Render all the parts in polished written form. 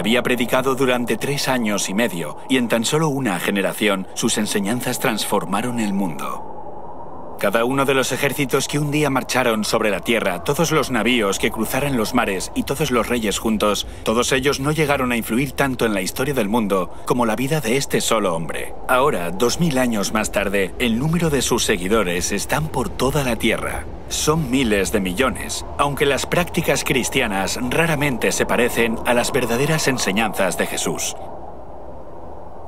Había predicado durante 3 años y medio, y en tan solo una generación, sus enseñanzas transformaron el mundo. Cada uno de los ejércitos que un día marcharon sobre la tierra, todos los navíos que cruzaran los mares y todos los reyes juntos, todos ellos no llegaron a influir tanto en la historia del mundo como la vida de este solo hombre. Ahora, 2000 años más tarde, el número de sus seguidores están por toda la tierra. Son miles de millones, aunque las prácticas cristianas raramente se parecen a las verdaderas enseñanzas de Jesús.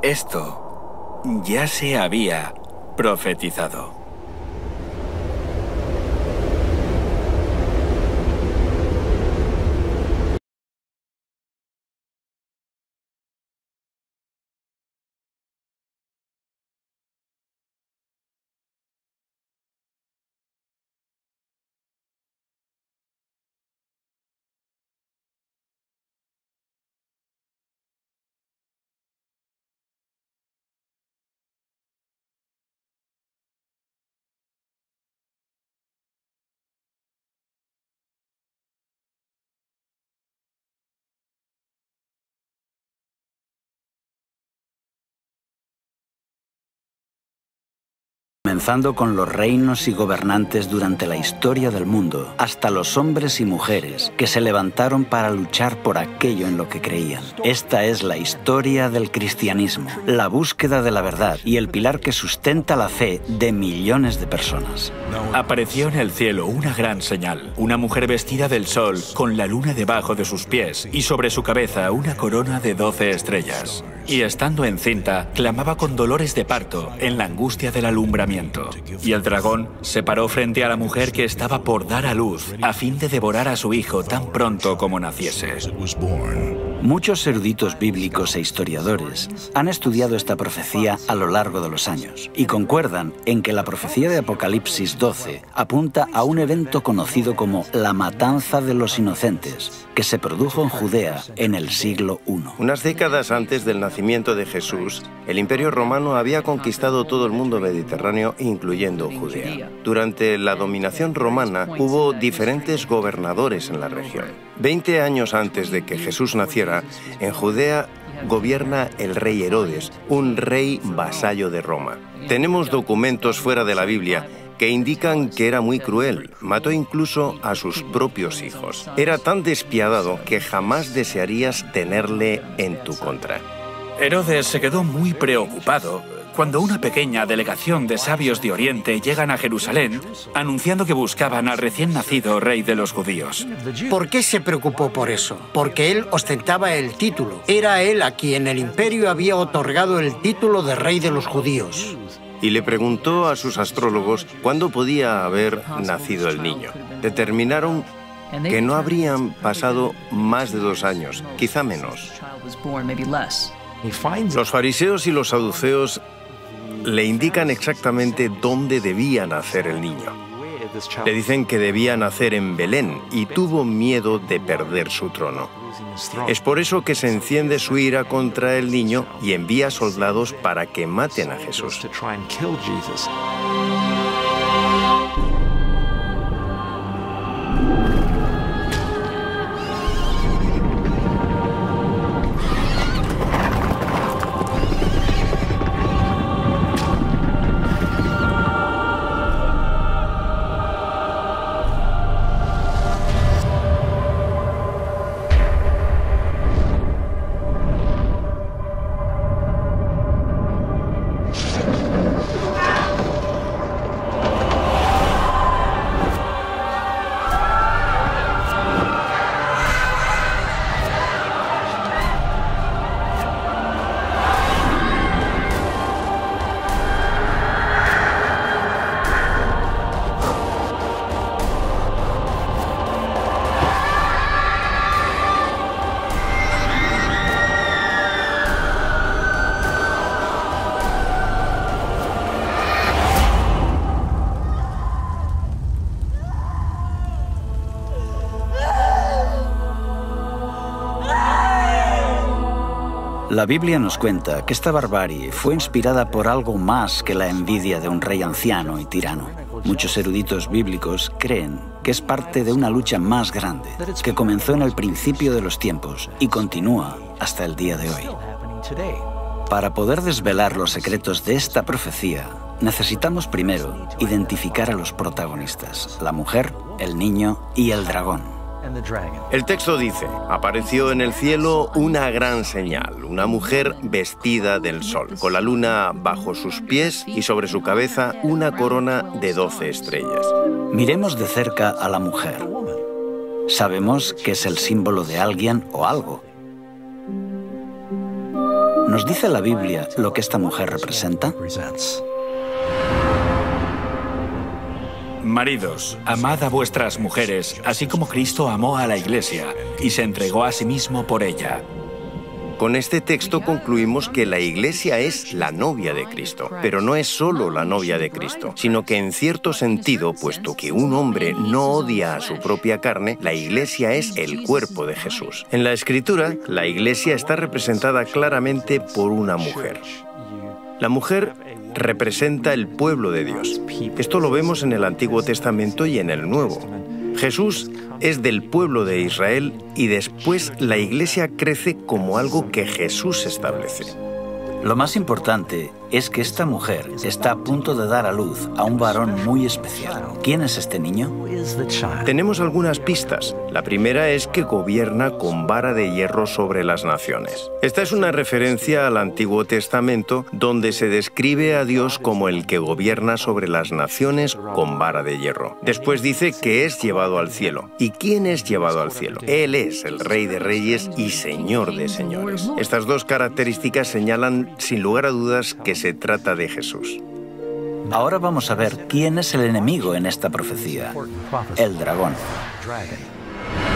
Esto ya se había profetizado. Comenzando con los reinos y gobernantes durante la historia del mundo, hasta los hombres y mujeres que se levantaron para luchar por aquello en lo que creían. Esta es la historia del cristianismo, la búsqueda de la verdad y el pilar que sustenta la fe de millones de personas. Apareció en el cielo una gran señal, una mujer vestida del sol, con la luna debajo de sus pies, y sobre su cabeza una corona de 12 estrellas. Y estando encinta, clamaba con dolores de parto, en la angustia del alumbramiento. Y el dragón se paró frente a la mujer que estaba por dar a luz, a fin de devorar a su hijo tan pronto como naciese. Muchos eruditos bíblicos e historiadores han estudiado esta profecía a lo largo de los años y concuerdan en que la profecía de Apocalipsis 12 apunta a un evento conocido como la matanza de los inocentes, que se produjo en Judea en el siglo I. Unas décadas antes del nacimiento de Jesús, el Imperio Romano había conquistado todo el mundo mediterráneo, incluyendo Judea. Durante la dominación romana hubo diferentes gobernadores en la región. 20 años antes de que Jesús naciera, en Judea gobierna el rey Herodes, un rey vasallo de Roma. Tenemos documentos fuera de la Biblia que indican que era muy cruel. Mató incluso a sus propios hijos. Era tan despiadado que jamás desearías tenerle en tu contra. Herodes se quedó muy preocupado cuando una pequeña delegación de sabios de Oriente llegan a Jerusalén anunciando que buscaban al recién nacido rey de los judíos. ¿Por qué se preocupó por eso? Porque él ostentaba el título. Era él a quien el imperio había otorgado el título de rey de los judíos. Y le preguntó a sus astrólogos cuándo podía haber nacido el niño. Determinaron que no habrían pasado más de 2 años, quizá menos. Los fariseos y los saduceos le indican exactamente dónde debía nacer el niño. Le dicen que debía nacer en Belén y tuvo miedo de perder su trono. Es por eso que se enciende su ira contra el niño y envía soldados para que maten a Jesús. La Biblia nos cuenta que esta barbarie fue inspirada por algo más que la envidia de un rey anciano y tirano. Muchos eruditos bíblicos creen que es parte de una lucha más grande, que comenzó en el principio de los tiempos y continúa hasta el día de hoy. Para poder desvelar los secretos de esta profecía, necesitamos primero identificar a los protagonistas, la mujer, el niño y el dragón. El texto dice, apareció en el cielo una gran señal, una mujer vestida del sol, con la luna bajo sus pies y sobre su cabeza una corona de 12 estrellas. Miremos de cerca a la mujer. Sabemos que es el símbolo de alguien o algo. ¿Nos dice la Biblia lo que esta mujer representa? Maridos, amad a vuestras mujeres, así como Cristo amó a la Iglesia y se entregó a sí mismo por ella. Con este texto concluimos que la Iglesia es la novia de Cristo, pero no es solo la novia de Cristo, sino que en cierto sentido, puesto que un hombre no odia a su propia carne, la Iglesia es el cuerpo de Jesús. En la Escritura, la Iglesia está representada claramente por una mujer. La mujer representa el pueblo de Dios. Esto lo vemos en el Antiguo Testamento y en el Nuevo. Jesús es del pueblo de Israel y después la Iglesia crece como algo que Jesús establece. Lo más importante es que esta mujer está a punto de dar a luz a un varón muy especial. ¿Quién es este niño? Tenemos algunas pistas. La primera es que gobierna con vara de hierro sobre las naciones. Esta es una referencia al Antiguo Testamento donde se describe a Dios como el que gobierna sobre las naciones con vara de hierro. Después dice que es llevado al cielo. ¿Y quién es llevado al cielo? Él es el Rey de Reyes y Señor de Señores. Estas dos características señalan sin lugar a dudas que se trata de Jesús. Ahora vamos a ver quién es el enemigo en esta profecía, el dragón.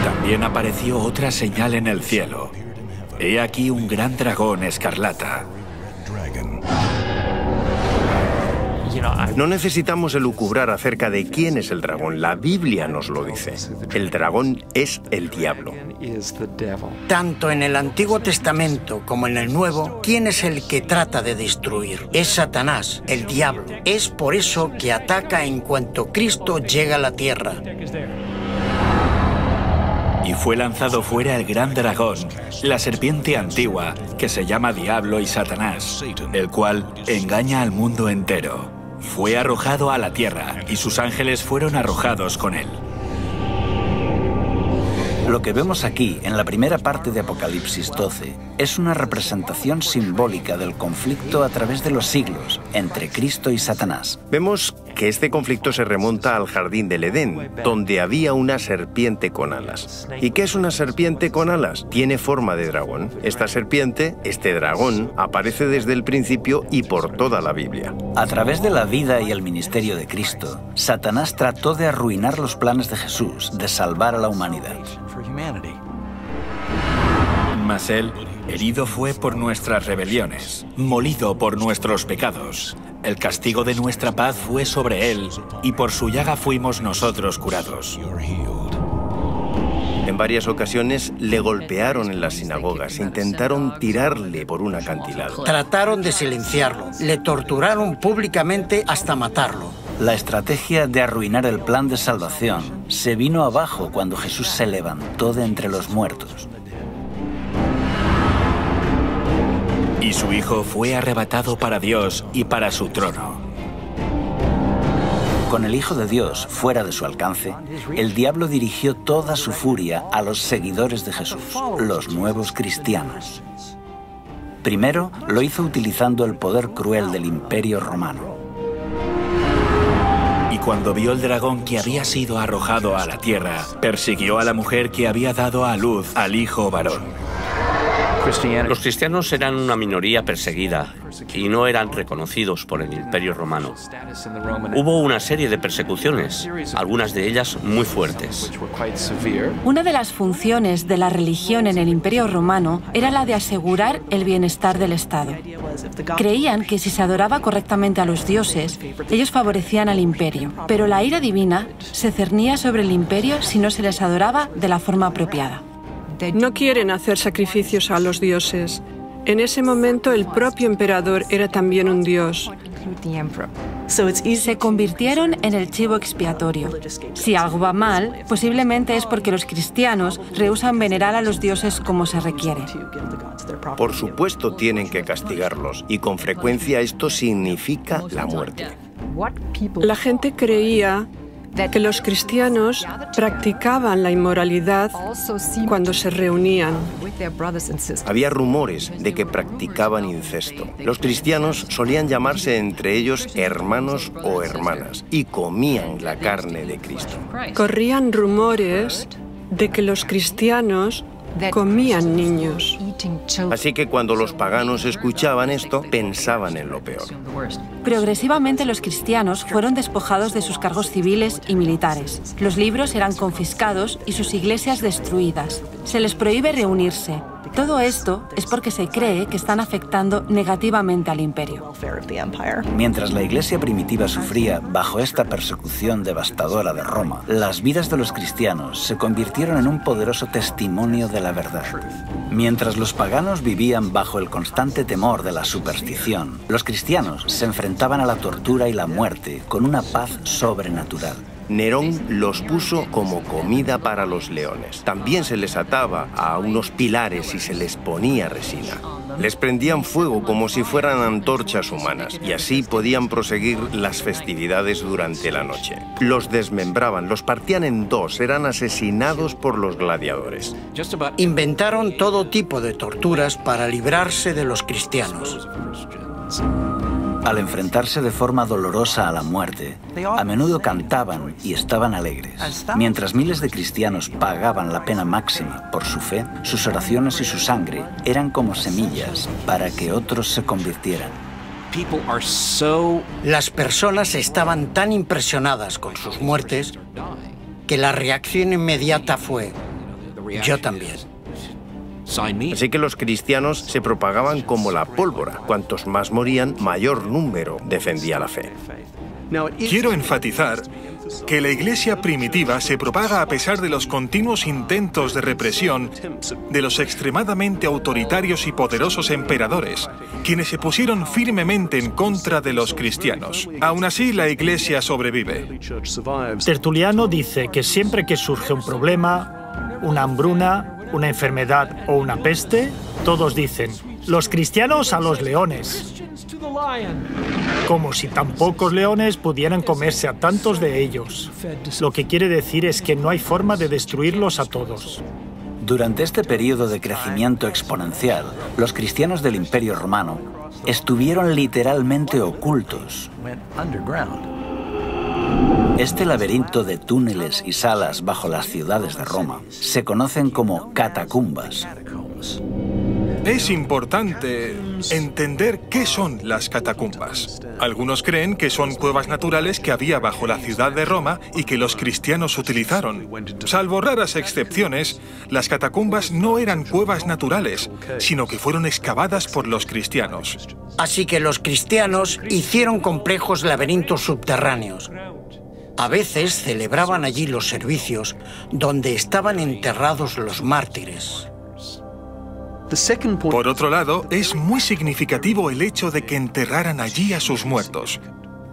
También apareció otra señal en el cielo. He aquí un gran dragón escarlata. No necesitamos elucubrar acerca de quién es el dragón. La Biblia nos lo dice. El dragón es el diablo. Tanto en el Antiguo Testamento como en el Nuevo, ¿quién es el que trata de destruir? Es Satanás, el diablo. Es por eso que ataca en cuanto Cristo llega a la tierra. Y fue lanzado fuera el gran dragón, la serpiente antigua, que se llama Diablo y Satanás, el cual engaña al mundo entero. Fue arrojado a la tierra y sus ángeles fueron arrojados con él. Lo que vemos aquí, en la primera parte de Apocalipsis 12, es una representación simbólica del conflicto a través de los siglos entre Cristo y Satanás. Vemos que este conflicto se remonta al jardín del Edén, donde había una serpiente con alas. ¿Y qué es una serpiente con alas? Tiene forma de dragón. Esta serpiente, este dragón, aparece desde el principio y por toda la Biblia. A través de la vida y el ministerio de Cristo, Satanás trató de arruinar los planes de Jesús, de salvar a la humanidad. Mas él, herido fue por nuestras rebeliones, molido por nuestros pecados. El castigo de nuestra paz fue sobre él, y por su llaga fuimos nosotros curados. En varias ocasiones le golpearon en las sinagogas, intentaron tirarle por un acantilado. Trataron de silenciarlo, le torturaron públicamente hasta matarlo. La estrategia de arruinar el plan de salvación se vino abajo cuando Jesús se levantó de entre los muertos. Y su Hijo fue arrebatado para Dios y para su trono. Con el Hijo de Dios fuera de su alcance, el diablo dirigió toda su furia a los seguidores de Jesús, los nuevos cristianos. Primero, lo hizo utilizando el poder cruel del Imperio Romano. Y cuando vio el dragón que había sido arrojado a la tierra, persiguió a la mujer que había dado a luz al hijo varón. Los cristianos eran una minoría perseguida y no eran reconocidos por el Imperio Romano. Hubo una serie de persecuciones, algunas de ellas muy fuertes. Una de las funciones de la religión en el Imperio Romano era la de asegurar el bienestar del Estado. Creían que si se adoraba correctamente a los dioses, ellos favorecían al imperio, pero la ira divina se cernía sobre el imperio si no se les adoraba de la forma apropiada. No quieren hacer sacrificios a los dioses. En ese momento el propio emperador era también un dios. Se convirtieron en el chivo expiatorio. Si algo va mal, posiblemente es porque los cristianos rehúsan venerar a los dioses como se requiere. Por supuesto tienen que castigarlos, y con frecuencia esto significa la muerte. La gente creía que los cristianos practicaban la inmoralidad cuando se reunían. Había rumores de que practicaban incesto. Los cristianos solían llamarse entre ellos hermanos o hermanas y comían la carne de Cristo. Corrían rumores de que los cristianos comían niños. Así que cuando los paganos escuchaban esto, pensaban en lo peor. Progresivamente los cristianos fueron despojados de sus cargos civiles y militares. Los libros eran confiscados y sus iglesias destruidas. Se les prohíbe reunirse. Todo esto es porque se cree que están afectando negativamente al imperio. Mientras la iglesia primitiva sufría bajo esta persecución devastadora de Roma, las vidas de los cristianos se convirtieron en un poderoso testimonio de la verdad. Mientras los paganos vivían bajo el constante temor de la superstición, los cristianos se enfrentaban a la tortura y la muerte con una paz sobrenatural. Nerón los puso como comida para los leones. También se les ataba a unos pilares y se les ponía resina. Les prendían fuego como si fueran antorchas humanas, y así podían proseguir las festividades durante la noche. Los desmembraban, los partían en dos, eran asesinados por los gladiadores. Inventaron todo tipo de torturas para librarse de los cristianos. Al enfrentarse de forma dolorosa a la muerte, a menudo cantaban y estaban alegres. Mientras miles de cristianos pagaban la pena máxima por su fe, sus oraciones y su sangre eran como semillas para que otros se convirtieran. Las personas estaban tan impresionadas con sus muertes que la reacción inmediata fue: yo también. Así que los cristianos se propagaban como la pólvora. Cuantos más morían, mayor número defendía la fe. Quiero enfatizar que la iglesia primitiva se propaga a pesar de los continuos intentos de represión de los extremadamente autoritarios y poderosos emperadores, quienes se pusieron firmemente en contra de los cristianos. Aún así, la iglesia sobrevive. Tertuliano dice que siempre que surge un problema, una hambruna, una enfermedad o una peste, todos dicen: los cristianos a los leones. Como si tan pocos leones pudieran comerse a tantos de ellos. Lo que quiere decir es que no hay forma de destruirlos a todos. Durante este periodo de crecimiento exponencial, los cristianos del Imperio Romano estuvieron literalmente ocultos. Este laberinto de túneles y salas bajo las ciudades de Roma se conocen como catacumbas. Es importante entender qué son las catacumbas. Algunos creen que son cuevas naturales que había bajo la ciudad de Roma y que los cristianos utilizaron. Salvo raras excepciones, las catacumbas no eran cuevas naturales, sino que fueron excavadas por los cristianos. Así que los cristianos hicieron complejos laberintos subterráneos. A veces celebraban allí los servicios donde estaban enterrados los mártires. Por otro lado, es muy significativo el hecho de que enterraran allí a sus muertos.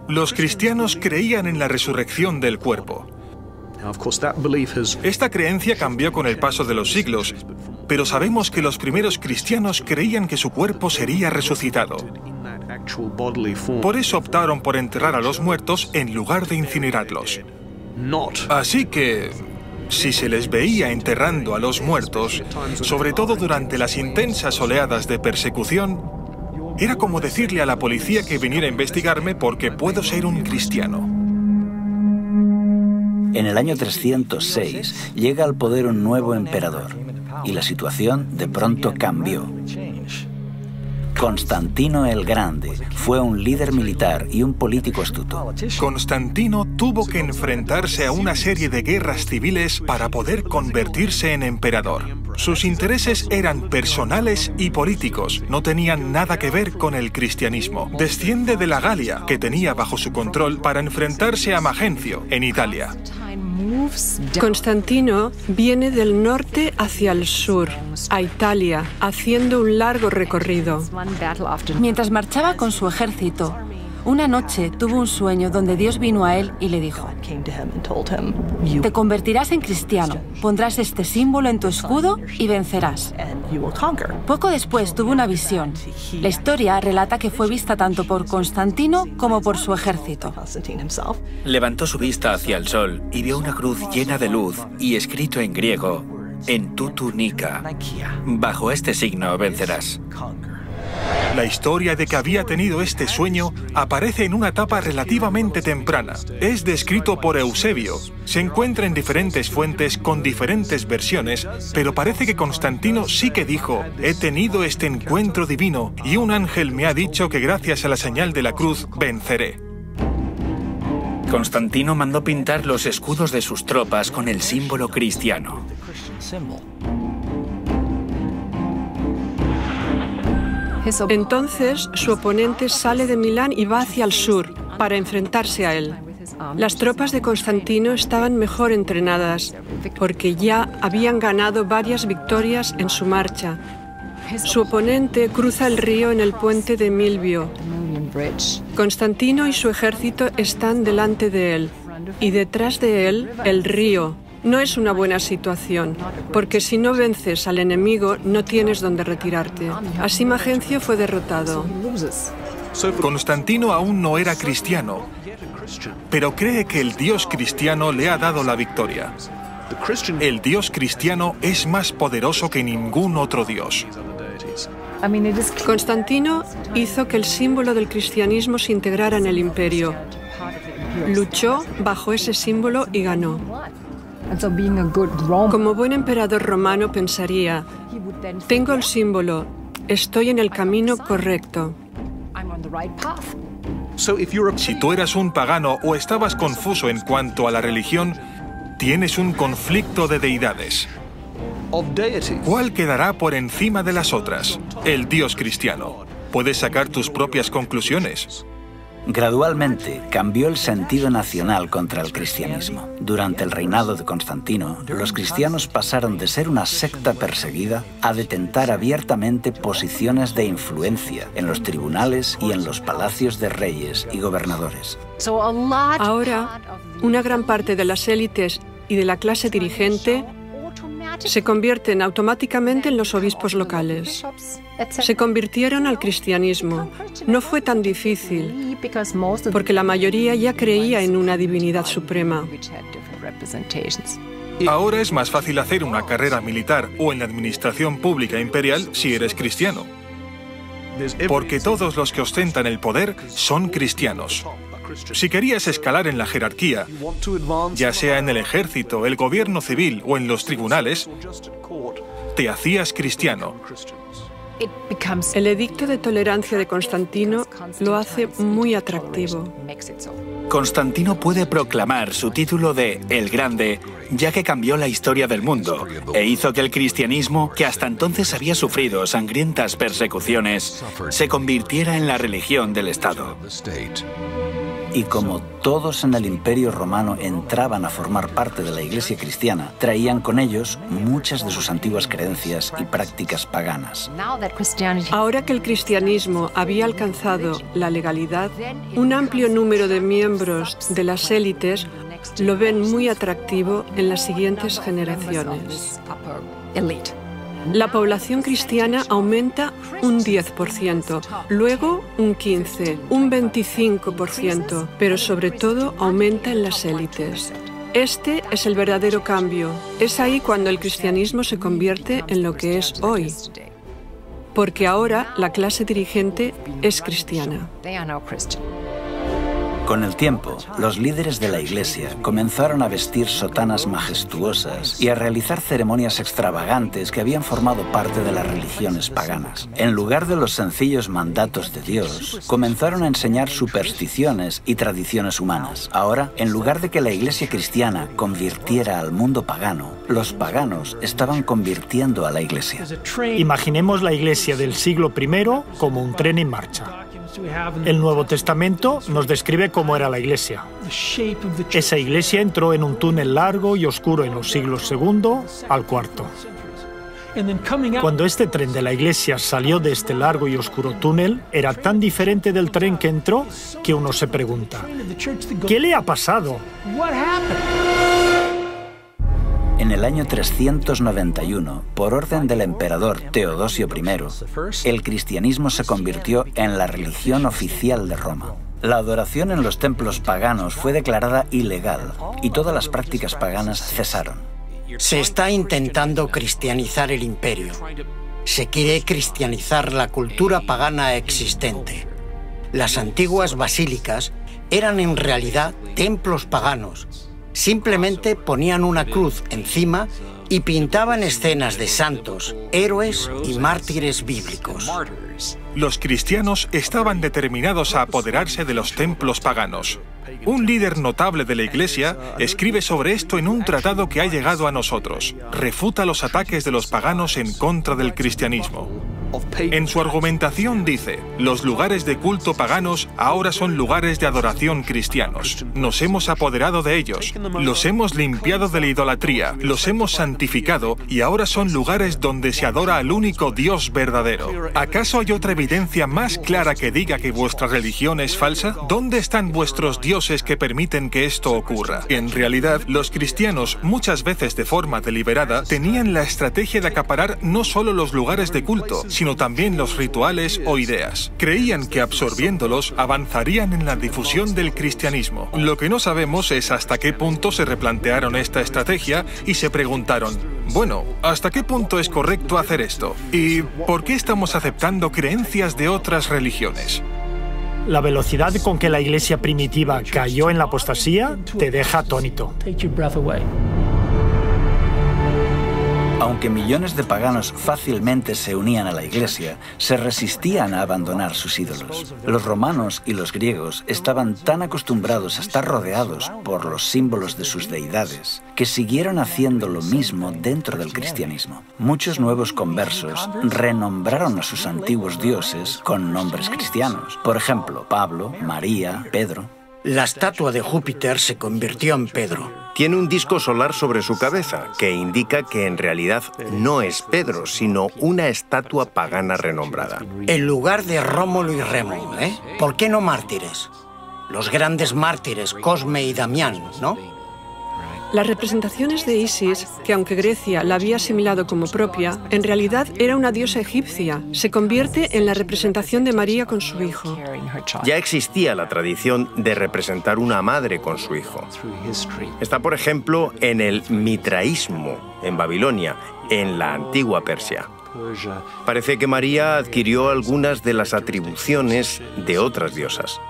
Los cristianos creían en la resurrección del cuerpo. Esta creencia cambió con el paso de los siglos, pero sabemos que los primeros cristianos creían que su cuerpo sería resucitado. Por eso optaron por enterrar a los muertos en lugar de incinerarlos. Así que, si se les veía enterrando a los muertos, sobre todo durante las intensas oleadas de persecución, era como decirle a la policía que viniera a investigarme porque puedo ser un cristiano. En el año 306 llega al poder un nuevo emperador y la situación de pronto cambió. Constantino el Grande fue un líder militar y un político astuto. Constantino tuvo que enfrentarse a una serie de guerras civiles para poder convertirse en emperador. Sus intereses eran personales y políticos, no tenían nada que ver con el cristianismo. Desciende de la Galia, que tenía bajo su control, para enfrentarse a Magencio, en Italia. Constantino viene del norte hacia el sur, a Italia, haciendo un largo recorrido. Mientras marchaba con su ejército, Una noche tuvo un sueño donde Dios vino a él y le dijo: te convertirás en cristiano, pondrás este símbolo en tu escudo y vencerás. Poco después tuvo una visión. La historia relata que fue vista tanto por Constantino como por su ejército. Levantó su vista hacia el sol y vio una cruz llena de luz y escrito en griego: en tu túnica. Bajo este signo vencerás. La historia de que había tenido este sueño aparece en una etapa relativamente temprana. Es descrito por Eusebio. Se encuentra en diferentes fuentes con diferentes versiones, pero parece que Constantino sí que dijo: he tenido este encuentro divino y un ángel me ha dicho que gracias a la señal de la cruz venceré. Constantino mandó pintar los escudos de sus tropas con el símbolo cristiano. Entonces, su oponente sale de Milán y va hacia el sur para enfrentarse a él. Las tropas de Constantino estaban mejor entrenadas porque ya habían ganado varias victorias en su marcha. Su oponente cruza el río en el puente de Milvio. Constantino y su ejército están delante de él y detrás de él el río. No es una buena situación, porque si no vences al enemigo, no tienes dónde retirarte. Así Magencio fue derrotado. Constantino aún no era cristiano, pero cree que el Dios cristiano le ha dado la victoria. El Dios cristiano es más poderoso que ningún otro Dios. Constantino hizo que el símbolo del cristianismo se integrara en el imperio. Luchó bajo ese símbolo y ganó. Como buen emperador romano pensaría: tengo el símbolo, estoy en el camino correcto. Si tú eras un pagano o estabas confuso en cuanto a la religión, tienes un conflicto de deidades. ¿Cuál quedará por encima de las otras? El Dios cristiano. Puedes sacar tus propias conclusiones. Gradualmente cambió el sentido nacional contra el cristianismo. Durante el reinado de Constantino, los cristianos pasaron de ser una secta perseguida a detentar abiertamente posiciones de influencia en los tribunales y en los palacios de reyes y gobernadores. Ahora, una gran parte de las élites y de la clase dirigente se convierten automáticamente en los obispos locales. Se convirtieron al cristianismo. No fue tan difícil, porque la mayoría ya creía en una divinidad suprema. Ahora es más fácil hacer una carrera militar o en la administración pública imperial si eres cristiano, porque todos los que ostentan el poder son cristianos. Si querías escalar en la jerarquía, ya sea en el ejército, el gobierno civil o en los tribunales, te hacías cristiano. El edicto de tolerancia de Constantino lo hace muy atractivo. Constantino puede proclamar su título de El Grande, ya que cambió la historia del mundo e hizo que el cristianismo, que hasta entonces había sufrido sangrientas persecuciones, se convirtiera en la religión del Estado. Y como todos en el Imperio Romano entraban a formar parte de la Iglesia cristiana, traían con ellos muchas de sus antiguas creencias y prácticas paganas. Ahora que el cristianismo había alcanzado la legalidad, un amplio número de miembros de las élites lo ven muy atractivo en las siguientes generaciones. La población cristiana aumenta un 10%, luego un 15%, un 25%, pero sobre todo aumenta en las élites. Este es el verdadero cambio. Es ahí cuando el cristianismo se convierte en lo que es hoy, porque ahora la clase dirigente es cristiana. Con el tiempo, los líderes de la Iglesia comenzaron a vestir sotanas majestuosas y a realizar ceremonias extravagantes que habían formado parte de las religiones paganas. En lugar de los sencillos mandatos de Dios, comenzaron a enseñar supersticiones y tradiciones humanas. Ahora, en lugar de que la Iglesia cristiana convirtiera al mundo pagano, los paganos estaban convirtiendo a la Iglesia. Imaginemos la Iglesia del siglo I como un tren en marcha. El Nuevo Testamento nos describe cómo era la Iglesia. Esa Iglesia entró en un túnel largo y oscuro en los siglos II al IV. Cuando este tren de la iglesia salió de este largo y oscuro túnel, era tan diferente del tren que entró que uno se pregunta, ¿qué le ha pasado? En el año 391, por orden del emperador Teodosio I, el cristianismo se convirtió en la religión oficial de Roma. La adoración en los templos paganos fue declarada ilegal y todas las prácticas paganas cesaron. Se está intentando cristianizar el imperio. Se quiere cristianizar la cultura pagana existente. Las antiguas basílicas eran en realidad templos paganos. Simplemente ponían una cruz encima y pintaban escenas de santos, héroes y mártires bíblicos. Los cristianos estaban determinados a apoderarse de los templos paganos. Un líder notable de la Iglesia escribe sobre esto en un tratado que ha llegado a nosotros. Refuta los ataques de los paganos en contra del cristianismo. En su argumentación dice, los lugares de culto paganos ahora son lugares de adoración cristianos. Nos hemos apoderado de ellos, los hemos limpiado de la idolatría, los hemos santificado y ahora son lugares donde se adora al único Dios verdadero. ¿Acaso hay otra evidencia más clara que diga que vuestra religión es falsa? ¿Dónde están vuestros dioses que permiten que esto ocurra? En realidad, los cristianos, muchas veces de forma deliberada, tenían la estrategia de acaparar no solo los lugares de culto, sino también los rituales o ideas. Creían que absorbiéndolos avanzarían en la difusión del cristianismo. Lo que no sabemos es hasta qué punto se replantearon esta estrategia y se preguntaron, bueno, ¿hasta qué punto es correcto hacer esto? ¿Y por qué estamos aceptando creencias de otras religiones? La velocidad con que la iglesia primitiva cayó en la apostasía te deja atónito. Aunque millones de paganos fácilmente se unían a la iglesia, se resistían a abandonar sus ídolos. Los romanos y los griegos estaban tan acostumbrados a estar rodeados por los símbolos de sus deidades que siguieron haciendo lo mismo dentro del cristianismo. Muchos nuevos conversos renombraron a sus antiguos dioses con nombres cristianos. Por ejemplo, Pablo, María, Pedro. La estatua de Júpiter se convirtió en Pedro. Tiene un disco solar sobre su cabeza, que indica que en realidad no es Pedro, sino una estatua pagana renombrada. En lugar de Rómulo y Remo, ¿eh? ¿Por qué no mártires? Los grandes mártires, Cosme y Damián, ¿no? Las representaciones de Isis, que aunque Grecia la había asimilado como propia, en realidad era una diosa egipcia, se convierte en la representación de María con su hijo. Ya existía la tradición de representar una madre con su hijo. Está, por ejemplo, en el mitraísmo, en Babilonia, en la antigua Persia. Parece que María adquirió algunas de las atribuciones de otras diosas.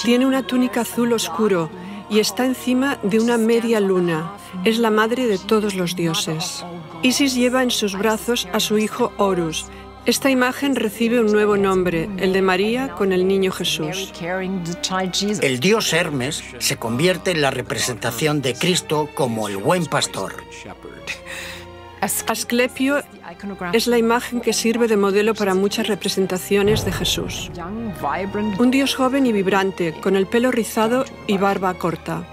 Tiene una túnica azul oscuro y está encima de una media luna. Es la madre de todos los dioses. Isis lleva en sus brazos a su hijo Horus. Esta imagen recibe un nuevo nombre, el de María con el niño Jesús. El dios Hermes se convierte en la representación de Cristo como el buen pastor. Asclepio es la imagen que sirve de modelo para muchas representaciones de Jesús. Un dios joven y vibrante, con el pelo rizado y barba corta.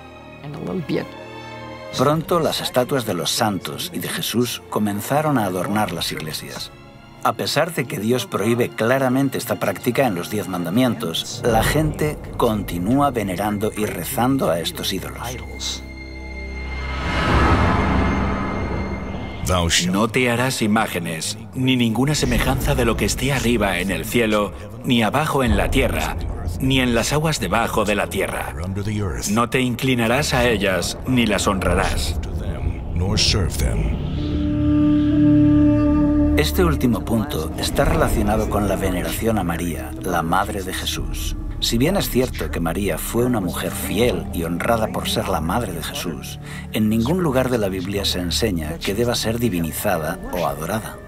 Pronto las estatuas de los santos y de Jesús comenzaron a adornar las iglesias. A pesar de que Dios prohíbe claramente esta práctica en los 10 mandamientos, la gente continúa venerando y rezando a estos ídolos. No te harás imágenes, ni ninguna semejanza de lo que esté arriba en el cielo, ni abajo en la tierra, ni en las aguas debajo de la tierra. No te inclinarás a ellas, ni las honrarás. Este último punto está relacionado con la veneración a María, la madre de Jesús. Si bien es cierto que María fue una mujer fiel y honrada por ser la madre de Jesús, en ningún lugar de la Biblia se enseña que deba ser divinizada o adorada.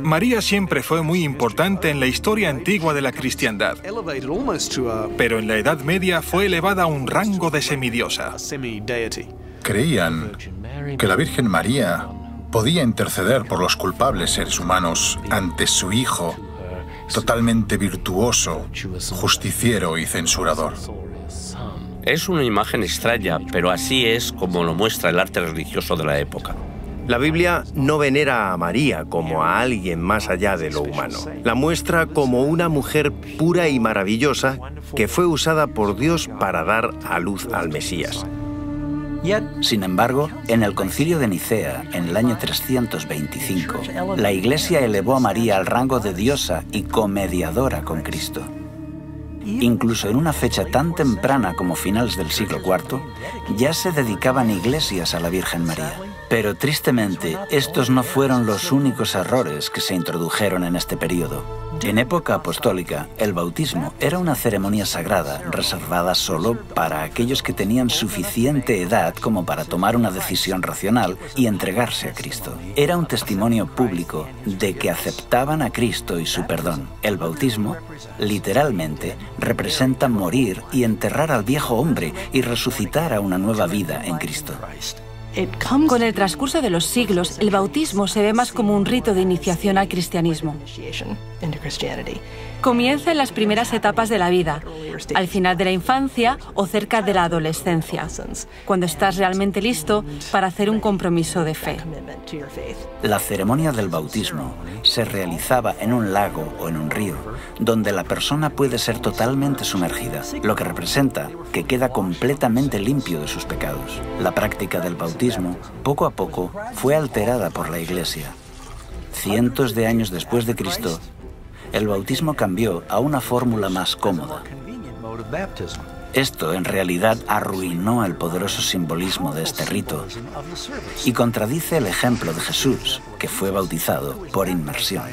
María siempre fue muy importante en la historia antigua de la cristiandad, pero en la Edad Media fue elevada a un rango de semidiosa. Creían que la Virgen María podía interceder por los culpables seres humanos ante su Hijo, totalmente virtuoso, justiciero y censurador. Es una imagen extraña, pero así es como lo muestra el arte religioso de la época. La Biblia no venera a María como a alguien más allá de lo humano. La muestra como una mujer pura y maravillosa que fue usada por Dios para dar a luz al Mesías. Sin embargo, en el Concilio de Nicea, en el año 325, la Iglesia elevó a María al rango de diosa y comediadora con Cristo. Incluso en una fecha tan temprana como finales del siglo IV, ya se dedicaban iglesias a la Virgen María. Pero tristemente, estos no fueron los únicos errores que se introdujeron en este periodo. En época apostólica, el bautismo era una ceremonia sagrada reservada solo para aquellos que tenían suficiente edad como para tomar una decisión racional y entregarse a Cristo. Era un testimonio público de que aceptaban a Cristo y su perdón. El bautismo, literalmente, representa morir y enterrar al viejo hombre y resucitar a una nueva vida en Cristo. Con el transcurso de los siglos, el bautismo se ve más como un rito de iniciación al cristianismo. Comienza en las primeras etapas de la vida, al final de la infancia o cerca de la adolescencia, cuando estás realmente listo para hacer un compromiso de fe. La ceremonia del bautismo se realizaba en un lago o en un río, donde la persona puede ser totalmente sumergida, lo que representa que queda completamente limpio de sus pecados. La práctica del bautismo, poco a poco, fue alterada por la Iglesia. Cientos de años después de Cristo, el bautismo cambió a una fórmula más cómoda. Esto, en realidad, arruinó el poderoso simbolismo de este rito y contradice el ejemplo de Jesús, que fue bautizado por inmersión.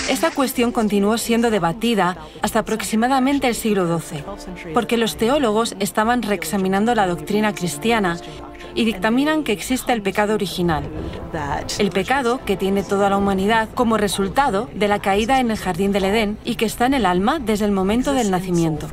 Esta cuestión continuó siendo debatida hasta aproximadamente el siglo XII, porque los teólogos estaban reexaminando la doctrina cristiana y dictaminan que existe el pecado original, el pecado que tiene toda la humanidad como resultado de la caída en el jardín del Edén y que está en el alma desde el momento del nacimiento.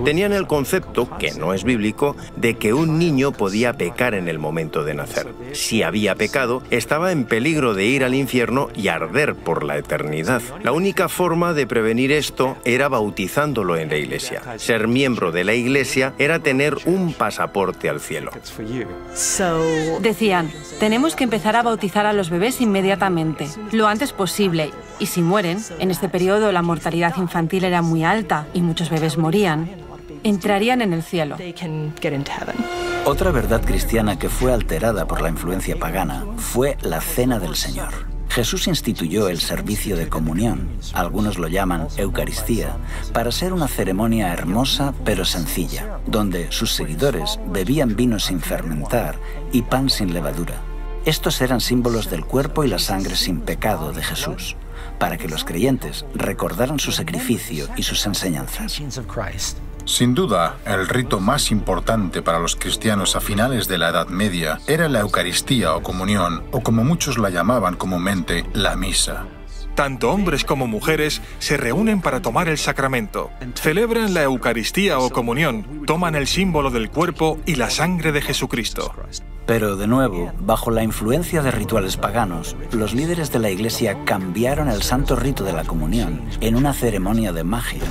Tenían el concepto, que no es bíblico, de que un niño podía pecar en el momento de nacer. Si había pecado, estaba en peligro de ir al infierno y arder por la eternidad. La única forma de prevenir esto era bautizándolo en la iglesia. Ser miembro de la iglesia era tener un pasaporte al cielo. Decían, tenemos que empezar a bautizar a los bebés inmediatamente, lo antes posible, y si mueren, en este periodo la mortalidad infantil era muy alta y muchos bebés morían, entrarían en el cielo. Otra verdad cristiana que fue alterada por la influencia pagana fue la Cena del Señor. Jesús instituyó el servicio de comunión, algunos lo llaman Eucaristía, para ser una ceremonia hermosa pero sencilla, donde sus seguidores bebían vino sin fermentar y pan sin levadura. Estos eran símbolos del cuerpo y la sangre sin pecado de Jesús, para que los creyentes recordaran su sacrificio y sus enseñanzas. Sin duda, el rito más importante para los cristianos a finales de la Edad Media era la Eucaristía o comunión, o como muchos la llamaban comúnmente, la misa. Tanto hombres como mujeres se reúnen para tomar el sacramento, celebran la Eucaristía o comunión, toman el símbolo del cuerpo y la sangre de Jesucristo. Pero de nuevo, bajo la influencia de rituales paganos, los líderes de la Iglesia cambiaron el santo rito de la comunión en una ceremonia de magia.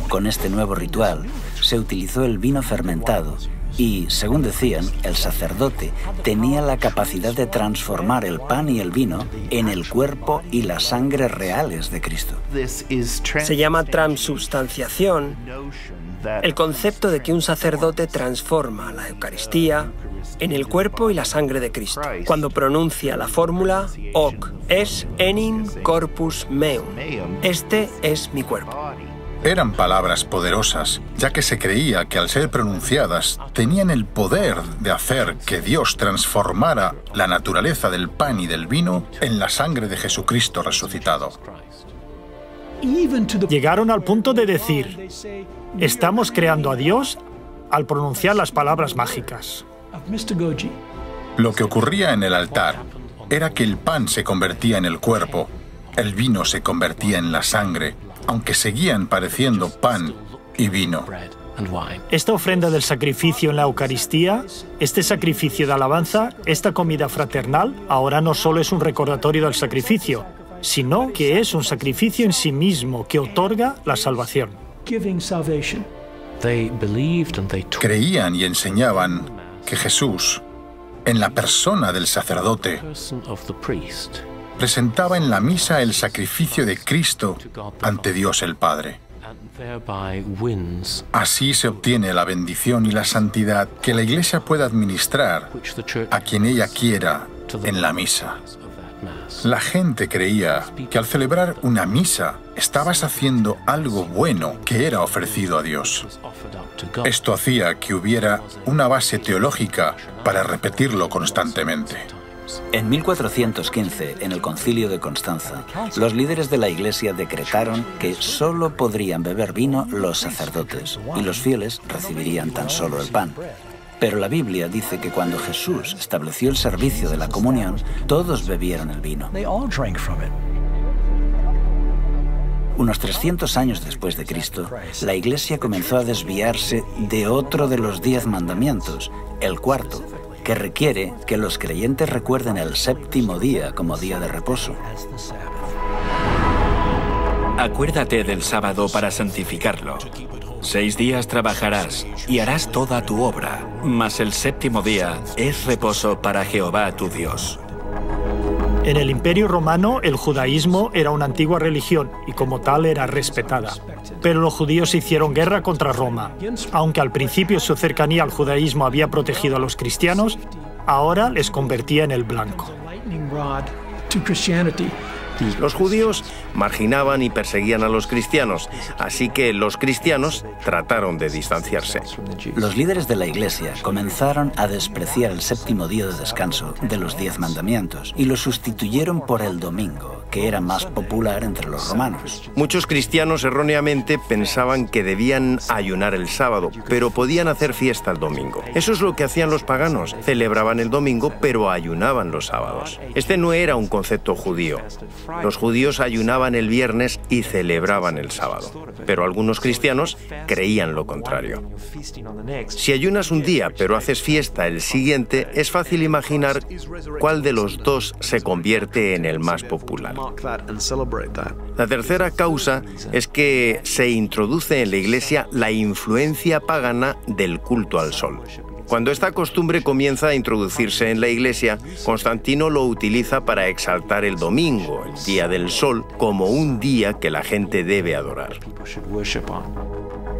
Con este nuevo ritual, se utilizó el vino fermentado y, según decían, el sacerdote tenía la capacidad de transformar el pan y el vino en el cuerpo y la sangre reales de Cristo. Se llama transubstanciación el concepto de que un sacerdote transforma la Eucaristía en el cuerpo y la sangre de Cristo, cuando pronuncia la fórmula hoc es enim corpus meum. Este es mi cuerpo. Eran palabras poderosas, ya que se creía que al ser pronunciadas tenían el poder de hacer que Dios transformara la naturaleza del pan y del vino en la sangre de Jesucristo resucitado. Llegaron al punto de decir, estamos creando a Dios al pronunciar las palabras mágicas. Lo que ocurría en el altar era que el pan se convertía en el cuerpo, el vino se convertía en la sangre, aunque seguían pareciendo pan y vino. Esta ofrenda del sacrificio en la Eucaristía, este sacrificio de alabanza, esta comida fraternal, ahora no solo es un recordatorio del sacrificio, sino que es un sacrificio en sí mismo que otorga la salvación. Creían y enseñaban que Jesús en la persona del sacerdote, presentaba en la misa el sacrificio de Cristo ante Dios el Padre. Así se obtiene la bendición y la santidad que la Iglesia puede administrar a quien ella quiera en la misa. La gente creía que al celebrar una misa estabas haciendo algo bueno que era ofrecido a Dios. Esto hacía que hubiera una base teológica para repetirlo constantemente. En 1415, en el Concilio de Constanza, los líderes de la Iglesia decretaron que solo podrían beber vino los sacerdotes y los fieles recibirían tan solo el pan. Pero la Biblia dice que cuando Jesús estableció el servicio de la comunión, todos bebieron el vino. Unos 300 años después de Cristo, la Iglesia comenzó a desviarse de otro de los 10 mandamientos, el cuarto, que requiere que los creyentes recuerden el séptimo día como día de reposo. Acuérdate del sábado para santificarlo. 6 días trabajarás y harás toda tu obra, mas el séptimo día es reposo para Jehová tu Dios. En el Imperio Romano, el judaísmo era una antigua religión y como tal era respetada. Pero los judíos hicieron guerra contra Roma. Aunque al principio su cercanía al judaísmo había protegido a los cristianos, ahora les convertía en el blanco. Los judíos marginaban y perseguían a los cristianos, así que los cristianos trataron de distanciarse. Los líderes de la Iglesia comenzaron a despreciar el séptimo día de descanso de los 10 mandamientos y lo sustituyeron por el domingo, que era más popular entre los romanos. Muchos cristianos erróneamente pensaban que debían ayunar el sábado, pero podían hacer fiesta el domingo. Eso es lo que hacían los paganos, celebraban el domingo, pero ayunaban los sábados. Este no era un concepto judío. Los judíos ayunaban el viernes y celebraban el sábado, pero algunos cristianos creían lo contrario. Si ayunas un día pero haces fiesta el siguiente, es fácil imaginar cuál de los dos se convierte en el más popular. La tercera causa es que se introduce en la Iglesia la influencia pagana del culto al sol. Cuando esta costumbre comienza a introducirse en la Iglesia, Constantino lo utiliza para exaltar el domingo, el día del sol, como un día que la gente debe adorar.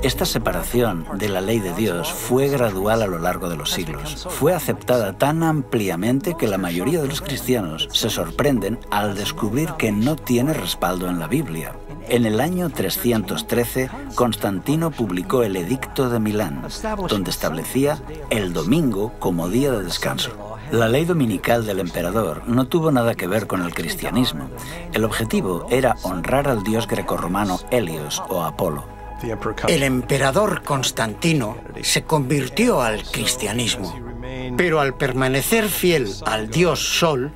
Esta separación de la ley de Dios fue gradual a lo largo de los siglos. Fue aceptada tan ampliamente que la mayoría de los cristianos se sorprenden al descubrir que no tiene respaldo en la Biblia. En el año 313, Constantino publicó el Edicto de Milán, donde establecía el domingo como día de descanso. La ley dominical del emperador no tuvo nada que ver con el cristianismo. El objetivo era honrar al dios grecorromano Helios o Apolo. El emperador Constantino se convirtió al cristianismo, pero al permanecer fiel al dios Sol,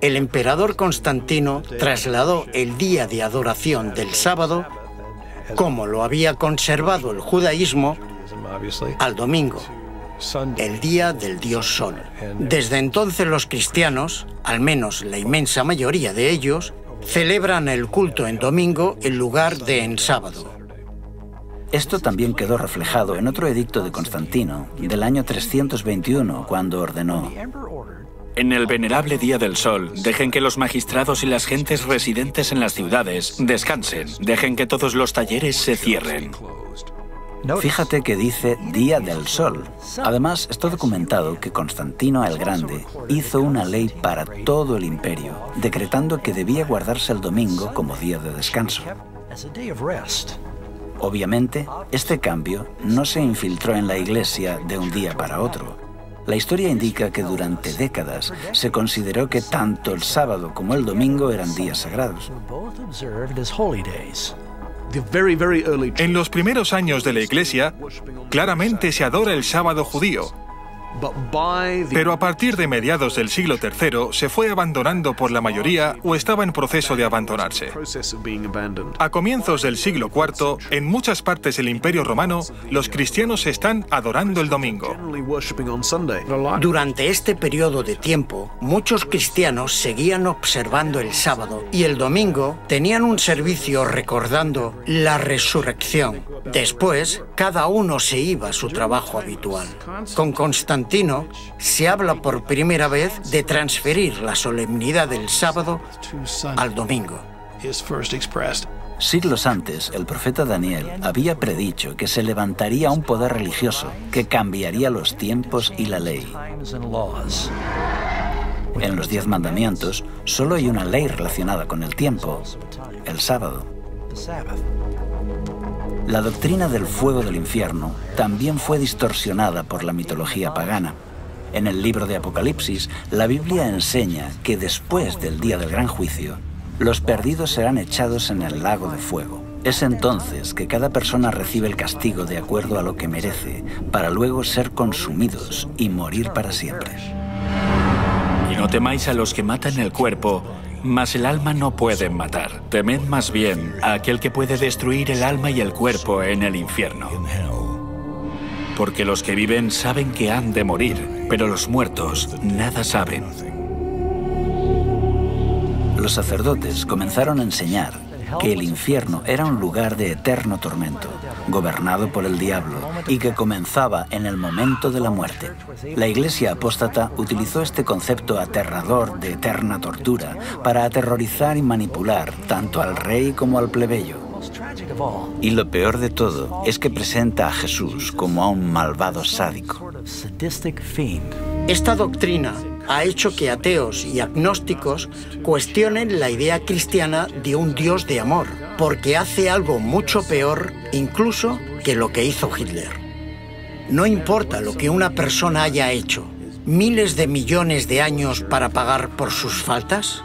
el emperador Constantino trasladó el día de adoración del sábado, como lo había conservado el judaísmo, al domingo, el día del dios Sol. Desde entonces los cristianos, al menos la inmensa mayoría de ellos, celebran el culto en domingo en lugar de en sábado. Esto también quedó reflejado en otro edicto de Constantino, del año 321, cuando ordenó: en el venerable día del sol, dejen que los magistrados y las gentes residentes en las ciudades descansen. Dejen que todos los talleres se cierren. Fíjate que dice Día del Sol. Además, está documentado que Constantino el Grande hizo una ley para todo el imperio, decretando que debía guardarse el domingo como día de descanso. Obviamente, este cambio no se infiltró en la Iglesia de un día para otro. La historia indica que durante décadas se consideró que tanto el sábado como el domingo eran días sagrados. En los primeros años de la Iglesia, claramente se adora el sábado judío. Pero a partir de mediados del siglo III se fue abandonando por la mayoría o estaba en proceso de abandonarse. A comienzos del siglo IV, en muchas partes del Imperio Romano, los cristianos están adorando el domingo. Durante este periodo de tiempo, muchos cristianos seguían observando el sábado y el domingo tenían un servicio recordando la resurrección. Después, cada uno se iba a su trabajo habitual. Con Constantino Constantino se habla por primera vez de transferir la solemnidad del sábado al domingo. Siglos antes, el profeta Daniel había predicho que se levantaría un poder religioso que cambiaría los tiempos y la ley. En los 10 mandamientos solo hay una ley relacionada con el tiempo, el sábado. La doctrina del fuego del infierno también fue distorsionada por la mitología pagana. En el libro de Apocalipsis, la Biblia enseña que después del día del gran juicio, los perdidos serán echados en el lago de fuego. Es entonces que cada persona recibe el castigo de acuerdo a lo que merece, para luego ser consumidos y morir para siempre. Y no temáis a los que matan el cuerpo, mas el alma no pueden matar. Temed más bien a aquel que puede destruir el alma y el cuerpo en el infierno. Porque los que viven saben que han de morir, pero los muertos nada saben. Los sacerdotes comenzaron a enseñar que el infierno era un lugar de eterno tormento, gobernado por el diablo, y que comenzaba en el momento de la muerte. La Iglesia apóstata utilizó este concepto aterrador de eterna tortura para aterrorizar y manipular tanto al rey como al plebeyo. Y lo peor de todo es que presenta a Jesús como a un malvado sádico. Esta doctrina ha hecho que ateos y agnósticos cuestionen la idea cristiana de un Dios de amor, porque hace algo mucho peor incluso que lo que hizo Hitler. No importa lo que una persona haya hecho, miles de millones de años para pagar por sus faltas.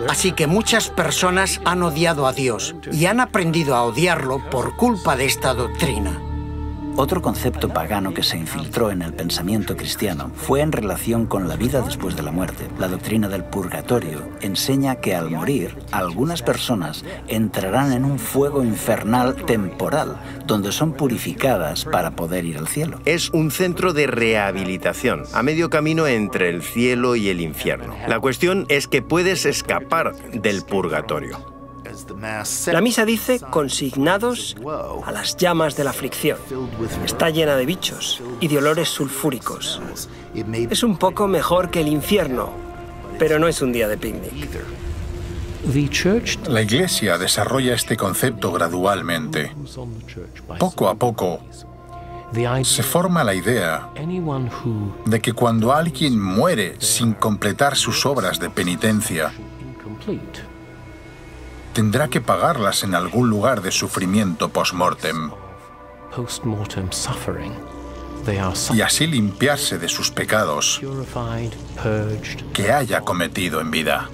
Así que muchas personas han odiado a Dios y han aprendido a odiarlo por culpa de esta doctrina. Otro concepto pagano que se infiltró en el pensamiento cristiano fue en relación con la vida después de la muerte. La doctrina del purgatorio enseña que al morir, algunas personas entrarán en un fuego infernal temporal, donde son purificadas para poder ir al cielo. Es un centro de rehabilitación, a medio camino entre el cielo y el infierno. La cuestión es que puedes escapar del purgatorio. La misa dice consignados a las llamas de la aflicción. Está llena de bichos y de olores sulfúricos. Es un poco mejor que el infierno, pero no es un día de picnic. La Iglesia desarrolla este concepto gradualmente. Poco a poco, se forma la idea de que cuando alguien muere sin completar sus obras de penitencia, tendrá que pagarlas en algún lugar de sufrimiento post-mortem y así limpiarse de sus pecados que haya cometido en vida.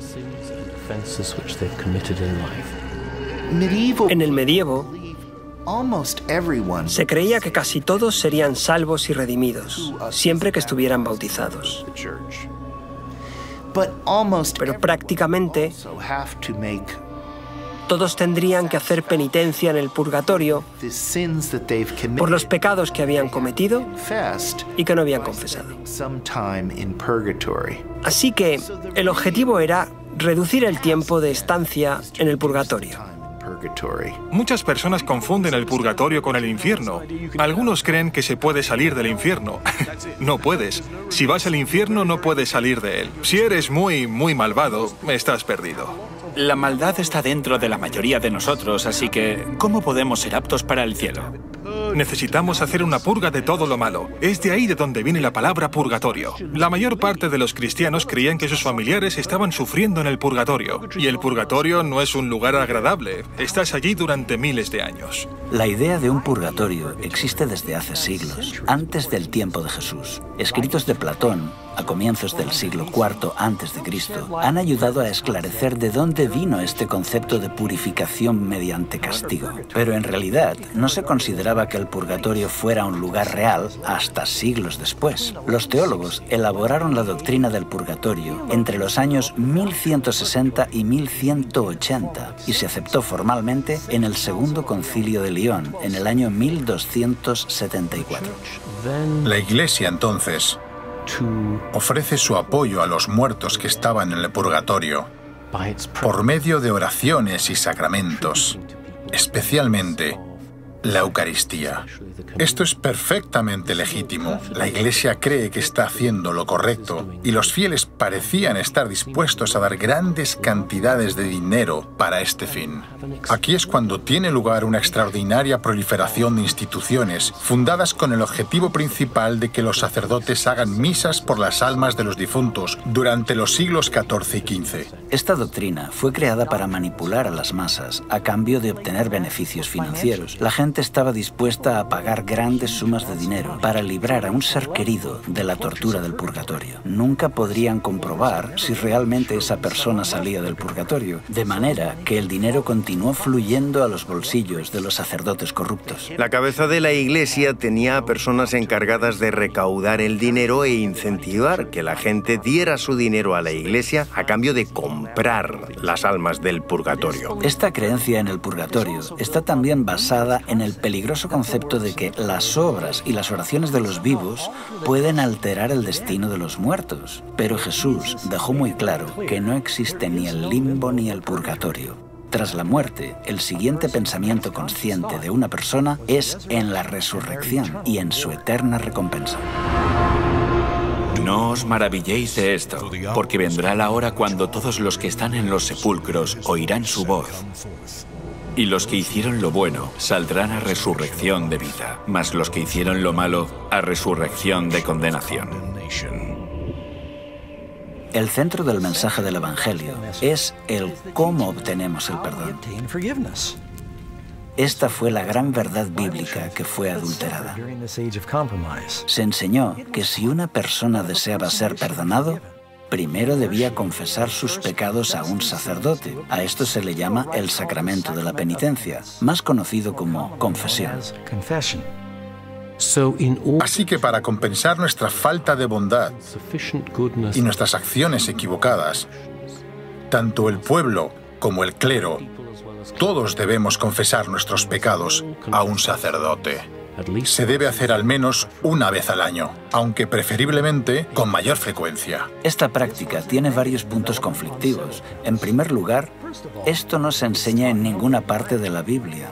En el medievo, se creía que casi todos serían salvos y redimidos, siempre que estuvieran bautizados. Pero prácticamente todos tendrían que hacer penitencia en el purgatorio por los pecados que habían cometido y que no habían confesado. Así que el objetivo era reducir el tiempo de estancia en el purgatorio. Muchas personas confunden el purgatorio con el infierno. Algunos creen que se puede salir del infierno. No puedes. Si vas al infierno, no puedes salir de él. Si eres muy malvado, estás perdido. La maldad está dentro de la mayoría de nosotros, así que ¿cómo podemos ser aptos para el cielo? Necesitamos hacer una purga de todo lo malo. Es de ahí de donde viene la palabra purgatorio. La mayor parte de los cristianos creían que sus familiares estaban sufriendo en el purgatorio. Y el purgatorio no es un lugar agradable. Estás allí durante miles de años. La idea de un purgatorio existe desde hace siglos, antes del tiempo de Jesús. Escritos de Platón, a comienzos del siglo IV a.C., han ayudado a esclarecer de dónde vino este concepto de purificación mediante castigo. Pero en realidad no se consideraba que el purgatorio fuera un lugar real hasta siglos después. Los teólogos elaboraron la doctrina del purgatorio entre los años 1160 y 1180 y se aceptó formalmente en el Segundo Concilio de León en el año 1274. La Iglesia entonces ofrece su apoyo a los muertos que estaban en el purgatorio por medio de oraciones y sacramentos, especialmente la Eucaristía. Esto es perfectamente legítimo. La Iglesia cree que está haciendo lo correcto y los fieles parecían estar dispuestos a dar grandes cantidades de dinero para este fin. Aquí es cuando tiene lugar una extraordinaria proliferación de instituciones fundadas con el objetivo principal de que los sacerdotes hagan misas por las almas de los difuntos durante los siglos XIV y XV. Esta doctrina fue creada para manipular a las masas a cambio de obtener beneficios financieros. La gente estaba dispuesta a pagar grandes sumas de dinero para librar a un ser querido de la tortura del purgatorio. Nunca podrían comprobar si realmente esa persona salía del purgatorio, de manera que el dinero continuó fluyendo a los bolsillos de los sacerdotes corruptos. La cabeza de la Iglesia tenía a personas encargadas de recaudar el dinero e incentivar que la gente diera su dinero a la Iglesia a cambio de comprar las almas del purgatorio. Esta creencia en el purgatorio está también basada en el peligroso concepto de que las obras y las oraciones de los vivos pueden alterar el destino de los muertos. Pero Jesús dejó muy claro que no existe ni el limbo ni el purgatorio. Tras la muerte, el siguiente pensamiento consciente de una persona es en la resurrección y en su eterna recompensa. No os maravilléis de esto, porque vendrá la hora cuando todos los que están en los sepulcros oirán su voz. Y los que hicieron lo bueno saldrán a resurrección de vida, mas los que hicieron lo malo a resurrección de condenación. El centro del mensaje del Evangelio es el cómo obtenemos el perdón. Esta fue la gran verdad bíblica que fue adulterada. Se enseñó que si una persona deseaba ser perdonado, primero debía confesar sus pecados a un sacerdote. A esto se le llama el sacramento de la penitencia, más conocido como confesión. Así que para compensar nuestra falta de bondad y nuestras acciones equivocadas, tanto el pueblo como el clero, todos debemos confesar nuestros pecados a un sacerdote. Se debe hacer al menos una vez al año, aunque preferiblemente con mayor frecuencia. Esta práctica tiene varios puntos conflictivos. En primer lugar, esto no se enseña en ninguna parte de la Biblia.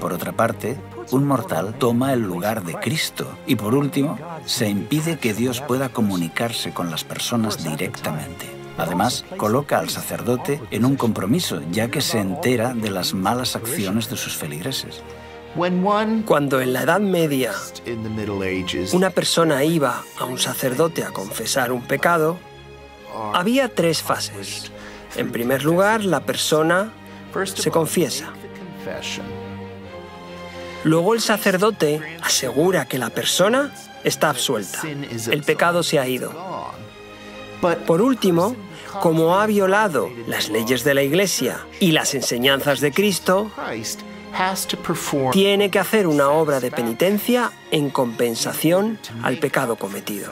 Por otra parte, un mortal toma el lugar de Cristo. Y por último, se impide que Dios pueda comunicarse con las personas directamente. Además, coloca al sacerdote en un compromiso, ya que se entera de las malas acciones de sus feligreses. Cuando en la Edad Media una persona iba a un sacerdote a confesar un pecado, había tres fases. En primer lugar, la persona se confiesa. Luego el sacerdote asegura que la persona está absuelta. El pecado se ha ido. Por último, como ha violado las leyes de la Iglesia y las enseñanzas de Cristo, tiene que hacer una obra de penitencia en compensación al pecado cometido.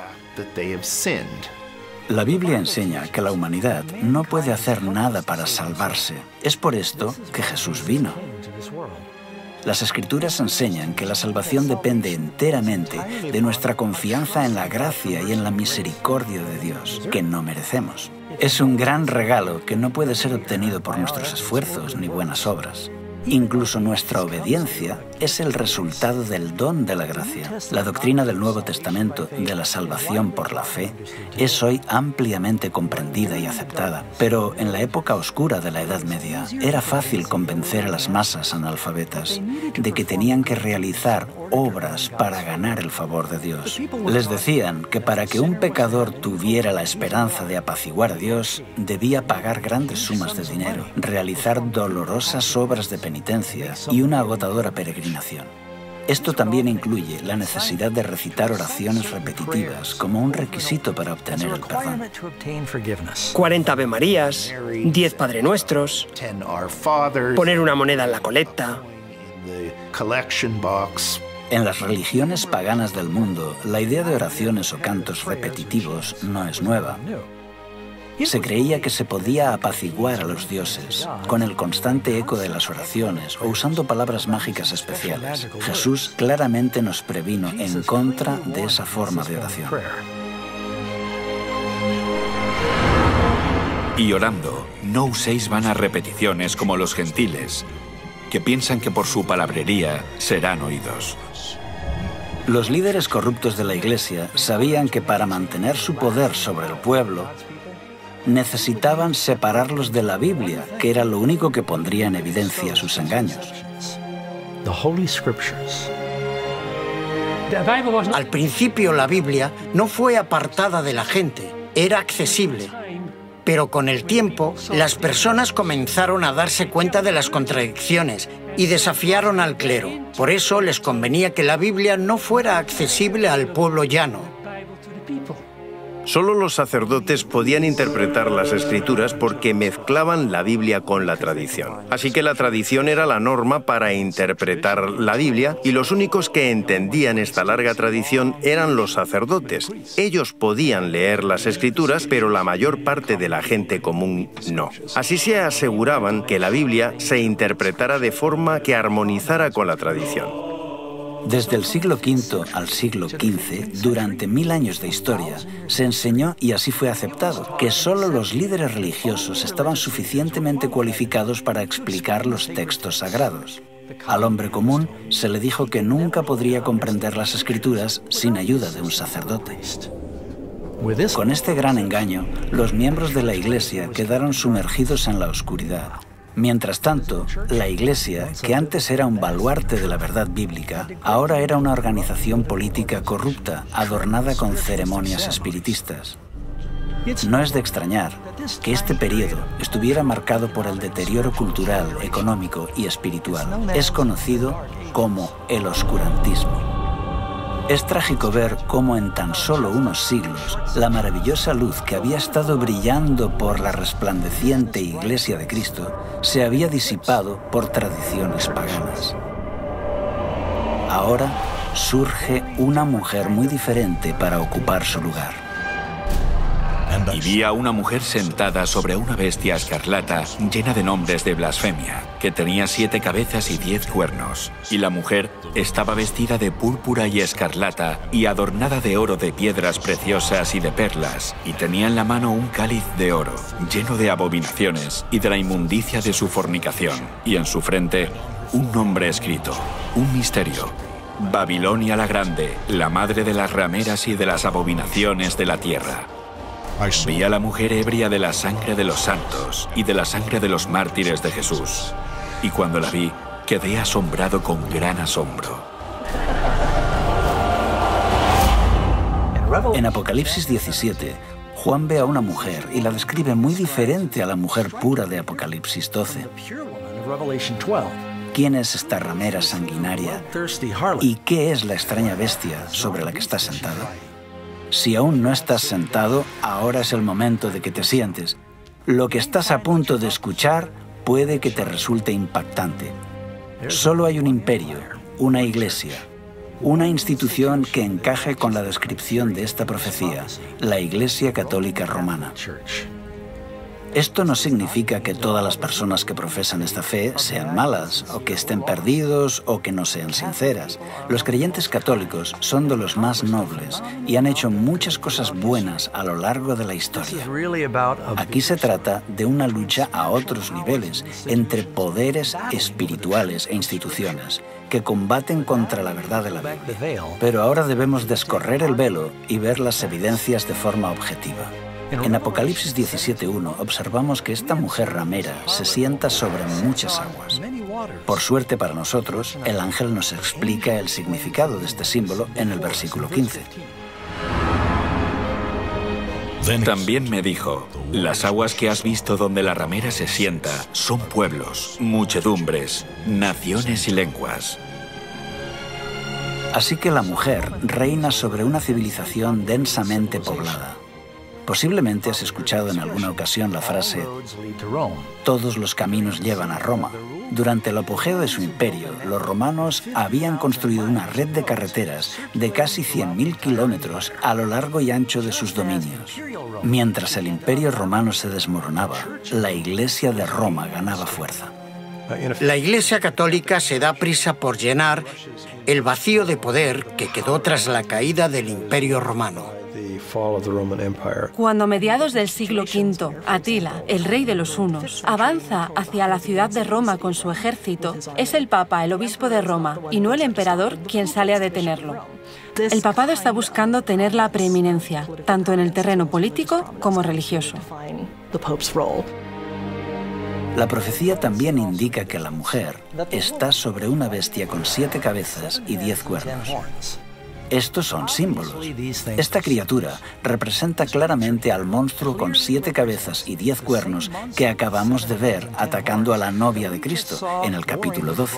La Biblia enseña que la humanidad no puede hacer nada para salvarse. Es por esto que Jesús vino. Las Escrituras enseñan que la salvación depende enteramente de nuestra confianza en la gracia y en la misericordia de Dios, que no merecemos. Es un gran regalo que no puede ser obtenido por nuestros esfuerzos ni buenas obras. Incluso nuestra obediencia es el resultado del don de la gracia. La doctrina del Nuevo Testamento de la salvación por la fe es hoy ampliamente comprendida y aceptada, pero en la época oscura de la Edad Media era fácil convencer a las masas analfabetas de que tenían que realizar obras para ganar el favor de Dios. Les decían que para que un pecador tuviera la esperanza de apaciguar a Dios, debía pagar grandes sumas de dinero, realizar dolorosas obras de penitencia y una agotadora peregrinación. Esto también incluye la necesidad de recitar oraciones repetitivas como un requisito para obtener el perdón. 40 Ave Marías, 10 Padre Nuestros, poner una moneda en la colecta. En las religiones paganas del mundo, la idea de oraciones o cantos repetitivos no es nueva. Se creía que se podía apaciguar a los dioses con el constante eco de las oraciones o usando palabras mágicas especiales. Jesús claramente nos previno en contra de esa forma de oración. Y orando, no uséis vanas repeticiones como los gentiles, que piensan que por su palabrería serán oídos. Los líderes corruptos de la Iglesia sabían que para mantener su poder sobre el pueblo, necesitaban separarlos de la Biblia, que era lo único que pondría en evidencia sus engaños. Al principio la Biblia no fue apartada de la gente, era accesible. Pero con el tiempo, las personas comenzaron a darse cuenta de las contradicciones y desafiaron al clero. Por eso les convenía que la Biblia no fuera accesible al pueblo llano. Solo los sacerdotes podían interpretar las Escrituras porque mezclaban la Biblia con la tradición. Así que la tradición era la norma para interpretar la Biblia y los únicos que entendían esta larga tradición eran los sacerdotes. Ellos podían leer las Escrituras, pero la mayor parte de la gente común no. Así se aseguraban que la Biblia se interpretara de forma que armonizara con la tradición. Desde el siglo V al siglo XV, durante 1000 años de historia, se enseñó, y así fue aceptado, que solo los líderes religiosos estaban suficientemente cualificados para explicar los textos sagrados. Al hombre común se le dijo que nunca podría comprender las Escrituras sin ayuda de un sacerdote. Con este gran engaño, los miembros de la Iglesia quedaron sumergidos en la oscuridad. Mientras tanto, la Iglesia, que antes era un baluarte de la verdad bíblica, ahora era una organización política corrupta, adornada con ceremonias espiritistas. No es de extrañar que este periodo estuviera marcado por el deterioro cultural, económico y espiritual. Es conocido como el oscurantismo. Es trágico ver cómo en tan solo unos siglos la maravillosa luz que había estado brillando por la resplandeciente Iglesia de Cristo se había disipado por tradiciones paganas. Ahora surge una mujer muy diferente para ocupar su lugar. Y vi a una mujer sentada sobre una bestia escarlata llena de nombres de blasfemia, que tenía 7 cabezas y 10 cuernos. Y la mujer estaba vestida de púrpura y escarlata y adornada de oro, de piedras preciosas y de perlas, y tenía en la mano un cáliz de oro, lleno de abominaciones y de la inmundicia de su fornicación, y en su frente un nombre escrito, un misterio: Babilonia la Grande, la madre de las rameras y de las abominaciones de la tierra. Vi a la mujer ebria de la sangre de los santos y de la sangre de los mártires de Jesús. Y cuando la vi, quedé asombrado con gran asombro. En Apocalipsis 17, Juan ve a una mujer y la describe muy diferente a la mujer pura de Apocalipsis 12. ¿Quién es esta ramera sanguinaria? ¿Y qué es la extraña bestia sobre la que está sentada? Si aún no estás sentado, ahora es el momento de que te sientes. Lo que estás a punto de escuchar puede que te resulte impactante. Solo hay un imperio, una iglesia, una institución que encaje con la descripción de esta profecía, la Iglesia Católica Romana. Esto no significa que todas las personas que profesan esta fe sean malas, o que estén perdidos, o que no sean sinceras. Los creyentes católicos son de los más nobles y han hecho muchas cosas buenas a lo largo de la historia. Aquí se trata de una lucha a otros niveles, entre poderes espirituales e instituciones, que combaten contra la verdad de la Biblia. Pero ahora debemos descorrer el velo y ver las evidencias de forma objetiva. En Apocalipsis 17:1 observamos que esta mujer ramera se sienta sobre muchas aguas. Por suerte para nosotros, el ángel nos explica el significado de este símbolo en el versículo 15. También me dijo: las aguas que has visto donde la ramera se sienta son pueblos, muchedumbres, naciones y lenguas. Así que la mujer reina sobre una civilización densamente poblada. Posiblemente has escuchado en alguna ocasión la frase: todos los caminos llevan a Roma. Durante el apogeo de su imperio, los romanos habían construido una red de carreteras de casi 100.000 kilómetros a lo largo y ancho de sus dominios. Mientras el imperio romano se desmoronaba, la Iglesia de Roma ganaba fuerza. La Iglesia Católica se da prisa por llenar el vacío de poder que quedó tras la caída del Imperio Romano. Cuando a mediados del siglo V, Atila, el rey de los hunos, avanza hacia la ciudad de Roma con su ejército, es el Papa, el obispo de Roma, y no el emperador, quien sale a detenerlo. El papado está buscando tener la preeminencia, tanto en el terreno político como religioso. La profecía también indica que la mujer está sobre una bestia con 7 cabezas y 10 cuernos. Estos son símbolos. Esta criatura representa claramente al monstruo con 7 cabezas y 10 cuernos que acabamos de ver atacando a la novia de Cristo en el capítulo 12.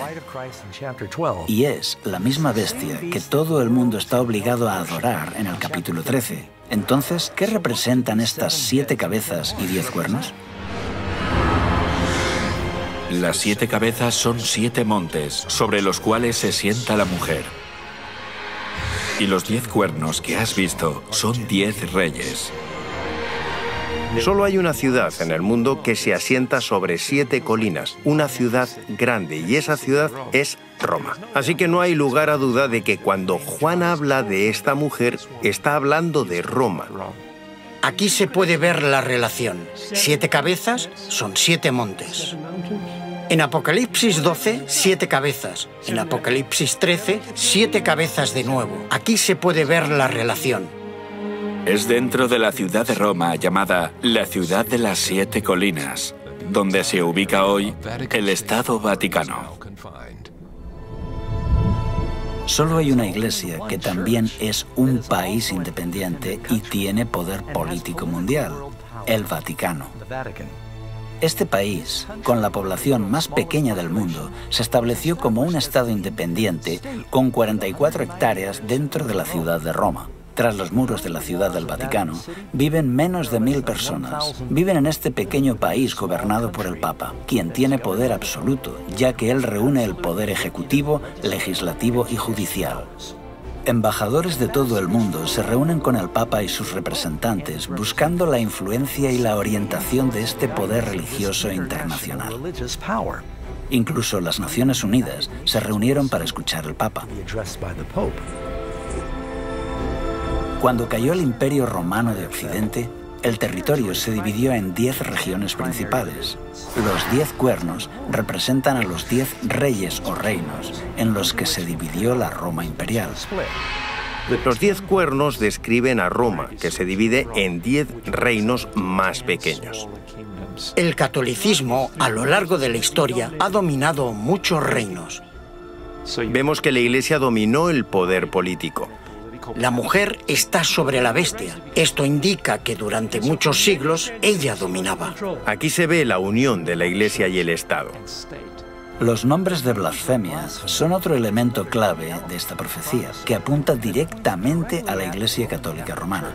Y es la misma bestia que todo el mundo está obligado a adorar en el capítulo 13. Entonces, ¿qué representan estas 7 cabezas y 10 cuernos? Las 7 cabezas son 7 montes sobre los cuales se sienta la mujer. Y los 10 cuernos que has visto son 10 reyes. Solo hay una ciudad en el mundo que se asienta sobre 7 colinas, una ciudad grande, y esa ciudad es Roma. Así que no hay lugar a duda de que cuando Juan habla de esta mujer, está hablando de Roma. Aquí se puede ver la relación. 7 cabezas son 7 montes. En Apocalipsis 12, 7 cabezas. En Apocalipsis 13, 7 cabezas de nuevo. Aquí se puede ver la relación. Es dentro de la ciudad de Roma llamada la ciudad de las 7 colinas, donde se ubica hoy el Estado Vaticano. Solo hay una iglesia que también es un país independiente y tiene poder político mundial, el Vaticano. Este país, con la población más pequeña del mundo, se estableció como un estado independiente con 44 hectáreas dentro de la ciudad de Roma. Tras los muros de la ciudad del Vaticano, viven menos de 1000 personas. Viven en este pequeño país gobernado por el Papa, quien tiene poder absoluto, ya que él reúne el poder ejecutivo, legislativo y judicial. Embajadores de todo el mundo se reúnen con el Papa y sus representantes buscando la influencia y la orientación de este poder religioso internacional. Incluso las Naciones Unidas se reunieron para escuchar al Papa. Cuando cayó el Imperio Romano de Occidente, el territorio se dividió en 10 regiones principales. Los 10 cuernos representan a los 10 reyes o reinos en los que se dividió la Roma imperial. Los 10 cuernos describen a Roma, que se divide en 10 reinos más pequeños. El catolicismo, a lo largo de la historia, ha dominado muchos reinos. Vemos que la Iglesia dominó el poder político. La mujer está sobre la bestia. Esto indica que durante muchos siglos ella dominaba. Aquí se ve la unión de la Iglesia y el Estado. Los nombres de blasfemia son otro elemento clave de esta profecía, que apunta directamente a la Iglesia Católica Romana.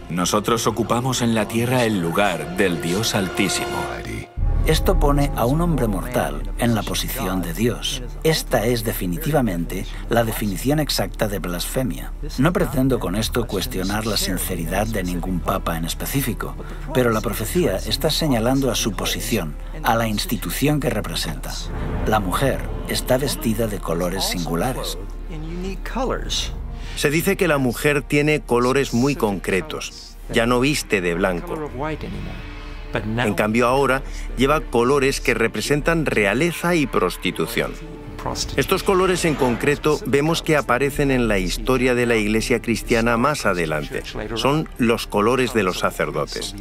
Nosotros ocupamos en la tierra el lugar del Dios Altísimo. Esto pone a un hombre mortal en la posición de Dios. Esta es definitivamente la definición exacta de blasfemia. No pretendo con esto cuestionar la sinceridad de ningún papa en específico, pero la profecía está señalando a su posición, a la institución que representa. La mujer está vestida de colores singulares. Se dice que la mujer tiene colores muy concretos. Ya no viste de blanco. En cambio ahora lleva colores que representan realeza y prostitución. Estos colores en concreto vemos que aparecen en la historia de la Iglesia cristiana más adelante. Son los colores de los sacerdotes.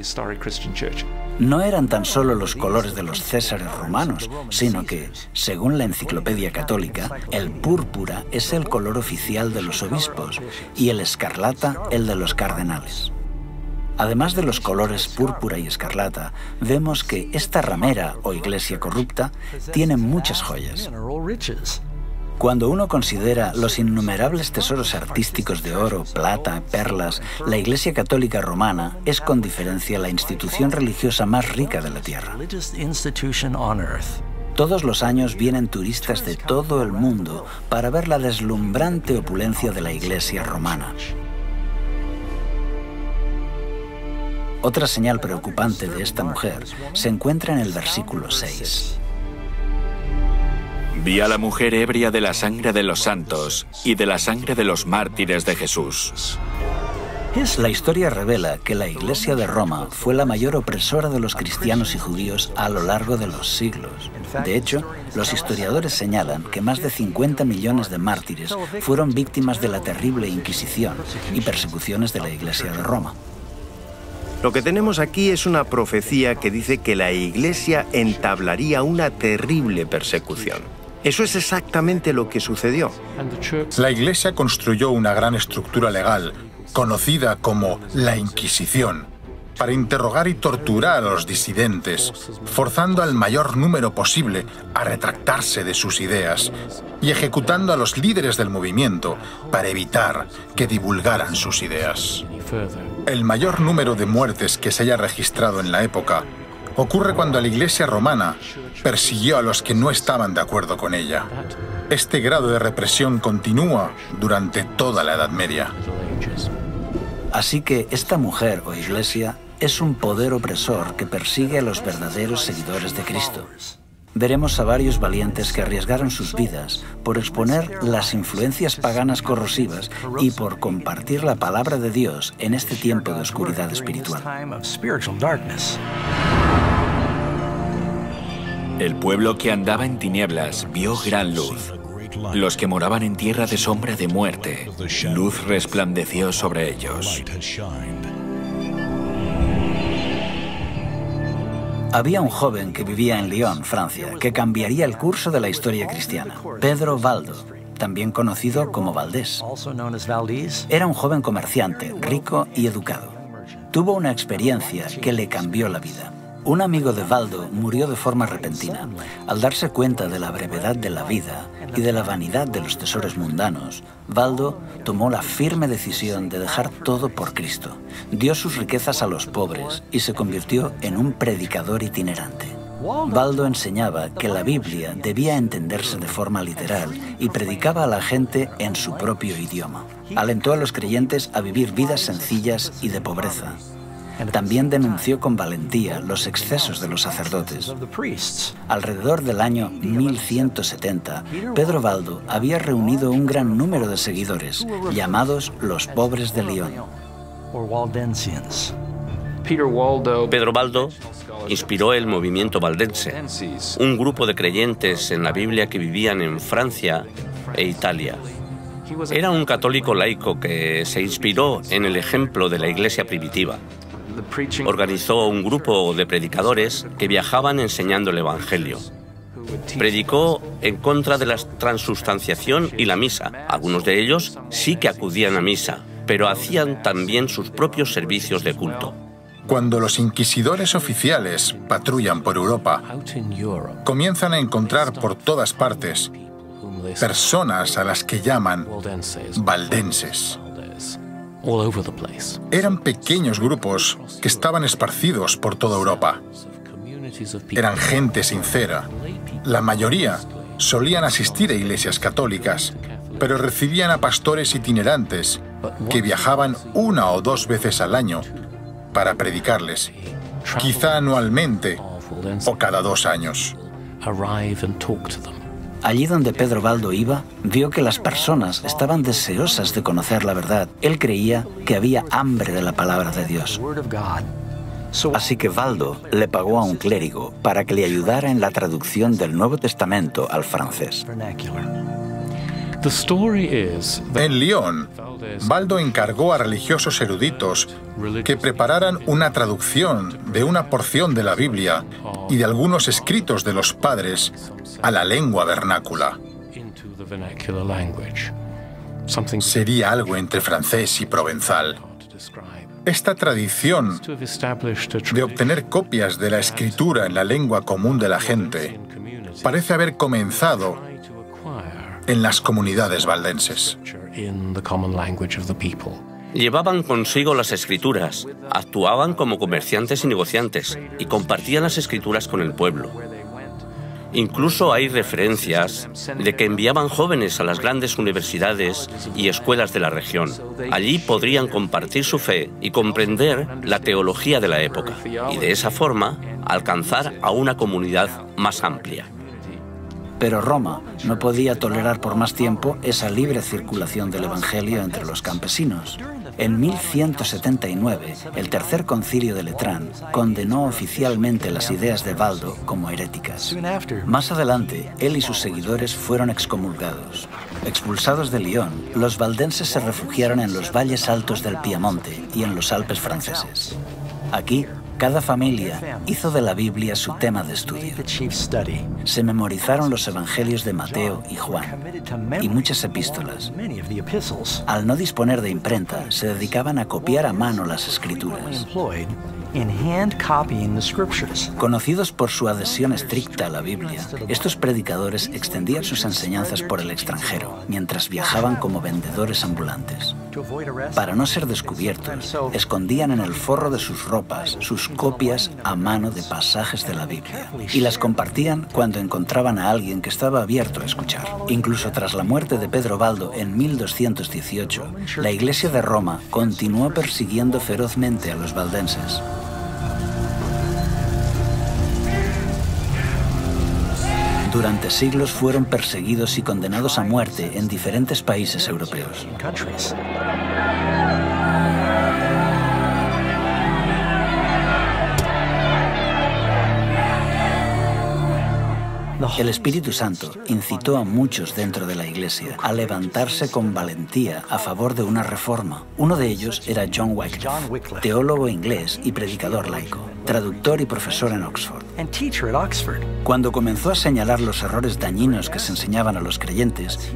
No eran tan solo los colores de los césares romanos, sino que, según la Enciclopedia Católica, el púrpura es el color oficial de los obispos y el escarlata el de los cardenales. Además de los colores púrpura y escarlata, vemos que esta ramera o iglesia corrupta tiene muchas joyas. Cuando uno considera los innumerables tesoros artísticos de oro, plata, perlas, la Iglesia Católica Romana es con diferencia la institución religiosa más rica de la tierra. Todos los años vienen turistas de todo el mundo para ver la deslumbrante opulencia de la Iglesia romana. Otra señal preocupante de esta mujer se encuentra en el versículo 6. Vi a la mujer ebria de la sangre de los santos y de la sangre de los mártires de Jesús. La historia revela que la Iglesia de Roma fue la mayor opresora de los cristianos y judíos a lo largo de los siglos. De hecho, los historiadores señalan que más de 50 millones de mártires fueron víctimas de la terrible Inquisición y persecuciones de la Iglesia de Roma. Lo que tenemos aquí es una profecía que dice que la Iglesia entablaría una terrible persecución. Eso es exactamente lo que sucedió. La Iglesia construyó una gran estructura legal, conocida como la Inquisición, para interrogar y torturar a los disidentes, forzando al mayor número posible a retractarse de sus ideas y ejecutando a los líderes del movimiento para evitar que divulgaran sus ideas. El mayor número de muertes que se haya registrado en la época ocurre cuando la Iglesia romana persiguió a los que no estaban de acuerdo con ella. Este grado de represión continúa durante toda la Edad Media. Así que esta mujer o iglesia es un poder opresor que persigue a los verdaderos seguidores de Cristo. Veremos a varios valientes que arriesgaron sus vidas por exponer las influencias paganas corrosivas y por compartir la palabra de Dios en este tiempo de oscuridad espiritual. El pueblo que andaba en tinieblas vio gran luz. Los que moraban en tierra de sombra de muerte, luz resplandeció sobre ellos. Había un joven que vivía en Lyon, Francia, que cambiaría el curso de la historia cristiana. Pedro Valdo, también conocido como Valdés. Era un joven comerciante, rico y educado. Tuvo una experiencia que le cambió la vida. Un amigo de Valdo murió de forma repentina. Al darse cuenta de la brevedad de la vida y de la vanidad de los tesoros mundanos, Valdo tomó la firme decisión de dejar todo por Cristo. Dio sus riquezas a los pobres y se convirtió en un predicador itinerante. Valdo enseñaba que la Biblia debía entenderse de forma literal y predicaba a la gente en su propio idioma. Alentó a los creyentes a vivir vidas sencillas y de pobreza. También denunció con valentía los excesos de los sacerdotes. Alrededor del año 1170, Pedro Valdo había reunido un gran número de seguidores, llamados los pobres de Lyon. Pedro Valdo inspiró el movimiento valdense, un grupo de creyentes en la Biblia que vivían en Francia e Italia. Era un católico laico que se inspiró en el ejemplo de la iglesia primitiva. Organizó un grupo de predicadores que viajaban enseñando el Evangelio. Predicó en contra de la transustanciación y la misa. Algunos de ellos sí que acudían a misa, pero hacían también sus propios servicios de culto. Cuando los inquisidores oficiales patrullan por Europa, comienzan a encontrar por todas partes personas a las que llaman valdenses. Eran pequeños grupos que estaban esparcidos por toda Europa. Eran gente sincera. La mayoría solían asistir a iglesias católicas, pero recibían a pastores itinerantes que viajaban 1 o 2 veces al año para predicarles, quizá anualmente o cada 2 años. Allí donde Pedro Valdo iba, vio que las personas estaban deseosas de conocer la verdad. Él creía que había hambre de la palabra de Dios. Así que Valdo le pagó a un clérigo para que le ayudara en la traducción del Nuevo Testamento al francés. En Lyon, Valdo encargó a religiosos eruditos que prepararan una traducción de una porción de la Biblia y de algunos escritos de los padres a la lengua vernácula. Sería algo entre francés y provenzal. Esta tradición de obtener copias de la escritura en la lengua común de la gente parece haber comenzado en las comunidades valdenses. Llevaban consigo las escrituras, actuaban como comerciantes y negociantes y compartían las escrituras con el pueblo. Incluso hay referencias de que enviaban jóvenes a las grandes universidades y escuelas de la región. Allí podrían compartir su fe y comprender la teología de la época y de esa forma alcanzar a una comunidad más amplia. Pero Roma no podía tolerar por más tiempo esa libre circulación del Evangelio entre los campesinos. En 1179, el Tercer Concilio de Letrán condenó oficialmente las ideas de Baldo como heréticas. Más adelante, él y sus seguidores fueron excomulgados. Expulsados de Lyon, los valdenses se refugiaron en los valles altos del Piamonte y en los Alpes franceses. Aquí, cada familia hizo de la Biblia su tema de estudio. Se memorizaron los evangelios de Mateo y Juan y muchas epístolas. Al no disponer de imprenta, se dedicaban a copiar a mano las escrituras. Conocidos por su adhesión estricta a la Biblia, estos predicadores extendían sus enseñanzas por el extranjero, mientras viajaban como vendedores ambulantes. Para no ser descubiertos, escondían en el forro de sus ropas sus copias a mano de pasajes de la Biblia y las compartían cuando encontraban a alguien que estaba abierto a escuchar. Incluso tras la muerte de Pedro Baldo en 1218, la Iglesia de Roma continuó persiguiendo ferozmente a los valdenses. Durante siglos fueron perseguidos y condenados a muerte en diferentes países europeos. El Espíritu Santo incitó a muchos dentro de la Iglesia a levantarse con valentía a favor de una reforma. Uno de ellos era John Wycliffe, teólogo inglés y predicador laico, traductor y profesor en Oxford. Cuando comenzó a señalar los errores dañinos que se enseñaban a los creyentes,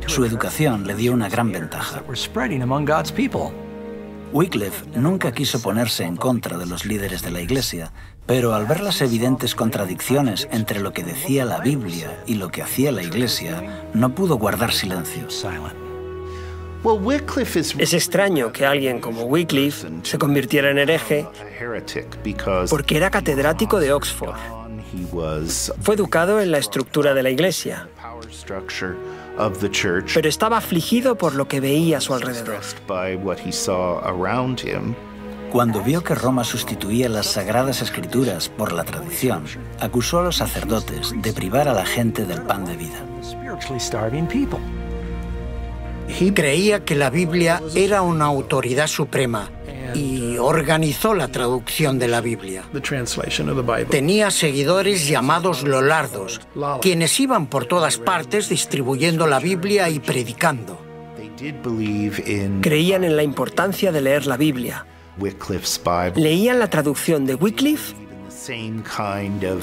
su educación le dio una gran ventaja. Wycliffe nunca quiso ponerse en contra de los líderes de la Iglesia, pero al ver las evidentes contradicciones entre lo que decía la Biblia y lo que hacía la Iglesia, no pudo guardar silencio. Es extraño que alguien como Wycliffe se convirtiera en hereje porque era catedrático de Oxford. Fue educado en la estructura de la Iglesia, pero estaba afligido por lo que veía a su alrededor. Cuando vio que Roma sustituía las Sagradas Escrituras por la tradición, acusó a los sacerdotes de privar a la gente del pan de vida. Creía que la Biblia era una autoridad suprema y organizó la traducción de la Biblia. Tenía seguidores llamados lollardos, quienes iban por todas partes distribuyendo la Biblia y predicando. Creían en la importancia de leer la Biblia. Leían la traducción de Wycliffe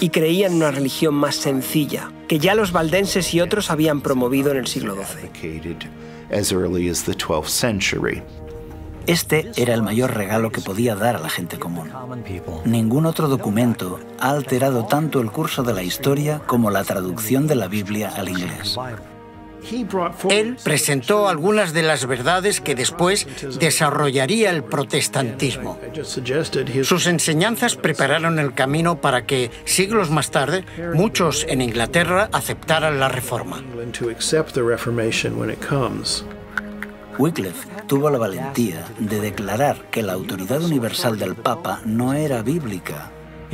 y creían en una religión más sencilla, que ya los valdenses y otros habían promovido en el siglo XII. Este era el mayor regalo que podía dar a la gente común. Ningún otro documento ha alterado tanto el curso de la historia como la traducción de la Biblia al inglés. Él presentó algunas de las verdades que después desarrollaría el protestantismo. Sus enseñanzas prepararon el camino para que, siglos más tarde, muchos en Inglaterra aceptaran la Reforma. Wycliffe tuvo la valentía de declarar que la autoridad universal del Papa no era bíblica.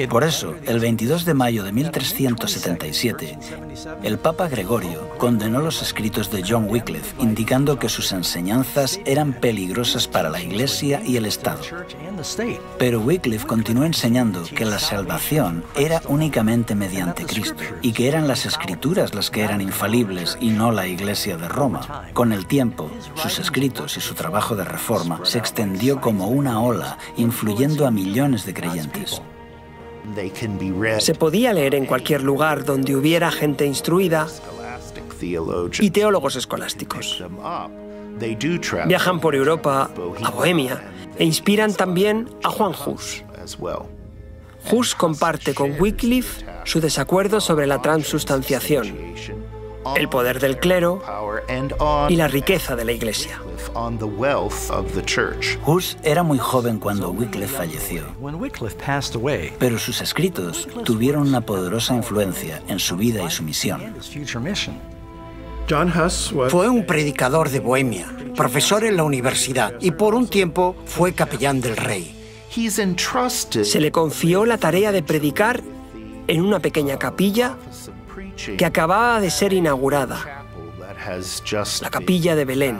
Por eso, el 22 de mayo de 1377, el Papa Gregorio condenó los escritos de John Wycliffe, indicando que sus enseñanzas eran peligrosas para la Iglesia y el Estado. Pero Wycliffe continuó enseñando que la salvación era únicamente mediante Cristo y que eran las Escrituras las que eran infalibles y no la Iglesia de Roma. Con el tiempo, sus escritos y su trabajo de reforma se extendió como una ola, influyendo a millones de creyentes. Se podía leer en cualquier lugar donde hubiera gente instruida y teólogos escolásticos. Viajan por Europa, a Bohemia, e inspiran también a Juan Hus. Hus comparte con Wycliffe su desacuerdo sobre la transubstanciación, el poder del clero y la riqueza de la Iglesia. Hus era muy joven cuando Wycliffe falleció, pero sus escritos tuvieron una poderosa influencia en su vida y su misión. Fue un predicador de Bohemia, profesor en la universidad y por un tiempo fue capellán del rey. Se le confió la tarea de predicar en una pequeña capilla que acababa de ser inaugurada, la capilla de Belén.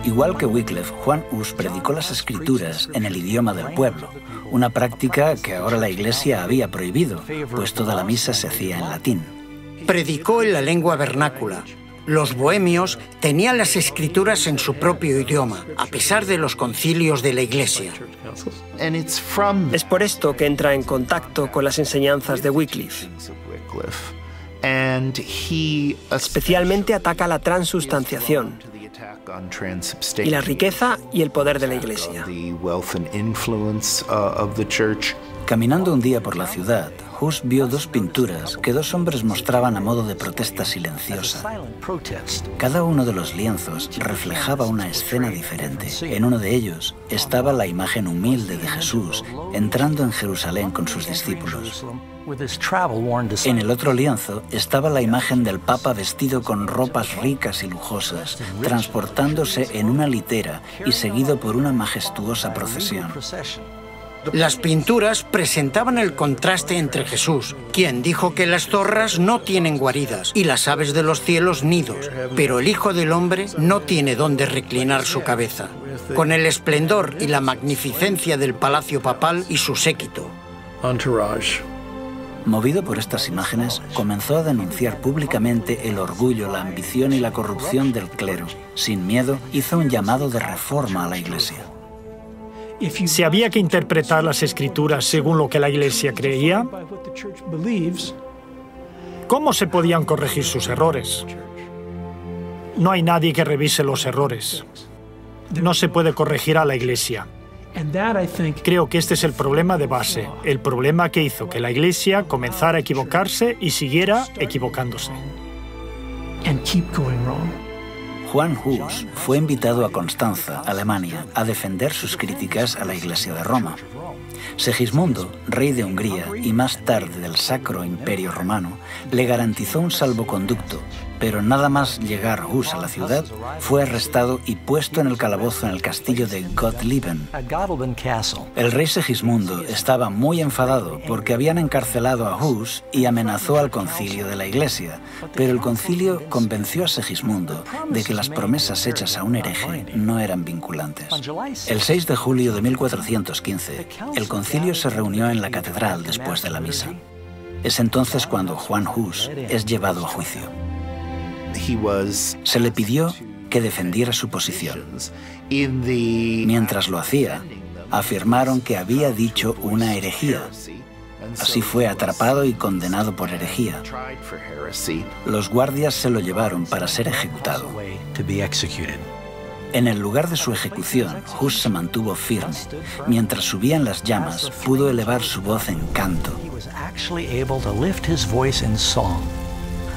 Igual que Wycliffe, Juan Hus predicó las Escrituras en el idioma del pueblo, una práctica que ahora la Iglesia había prohibido, pues toda la misa se hacía en latín. Predicó en la lengua vernácula. Los bohemios tenían las Escrituras en su propio idioma, a pesar de los concilios de la Iglesia. Es por esto que entra en contacto con las enseñanzas de Wycliffe. Especialmente ataca la transustanciación y la riqueza y el poder de la Iglesia. Caminando un día por la ciudad, Hus vio dos pinturas que dos hombres mostraban a modo de protesta silenciosa. Cada uno de los lienzos reflejaba una escena diferente. En uno de ellos estaba la imagen humilde de Jesús entrando en Jerusalén con sus discípulos. En el otro lienzo estaba la imagen del Papa vestido con ropas ricas y lujosas, transportándose en una litera y seguido por una majestuosa procesión. Las pinturas presentaban el contraste entre Jesús, quien dijo que las zorras no tienen guaridas y las aves de los cielos nidos, pero el Hijo del Hombre no tiene dónde reclinar su cabeza, con el esplendor y la magnificencia del palacio papal y su séquito. Movido por estas imágenes, comenzó a denunciar públicamente el orgullo, la ambición y la corrupción del clero. Sin miedo, hizo un llamado de reforma a la Iglesia. Si había que interpretar las Escrituras según lo que la Iglesia creía, ¿cómo se podían corregir sus errores? No hay nadie que revise los errores. No se puede corregir a la Iglesia. Creo que este es el problema de base, el problema que hizo que la Iglesia comenzara a equivocarse y siguiera equivocándose. Juan Hus fue invitado a Constanza, Alemania, a defender sus críticas a la Iglesia de Roma. Segismundo, rey de Hungría y más tarde del Sacro Imperio Romano, le garantizó un salvoconducto, pero nada más llegar Hus a la ciudad, fue arrestado y puesto en el calabozo en el castillo de Gottlieben. El rey Segismundo estaba muy enfadado porque habían encarcelado a Hus y amenazó al concilio de la Iglesia, pero el concilio convenció a Segismundo de que las promesas hechas a un hereje no eran vinculantes. El 6 de julio de 1415, el concilio se reunió en la catedral después de la misa. Es entonces cuando Juan Hus es llevado a juicio. Se le pidió que defendiera su posición. Mientras lo hacía, afirmaron que había dicho una herejía. Así fue atrapado y condenado por herejía. Los guardias se lo llevaron para ser ejecutado. En el lugar de su ejecución, Hus se mantuvo firme. Mientras subían las llamas, pudo elevar su voz en canto.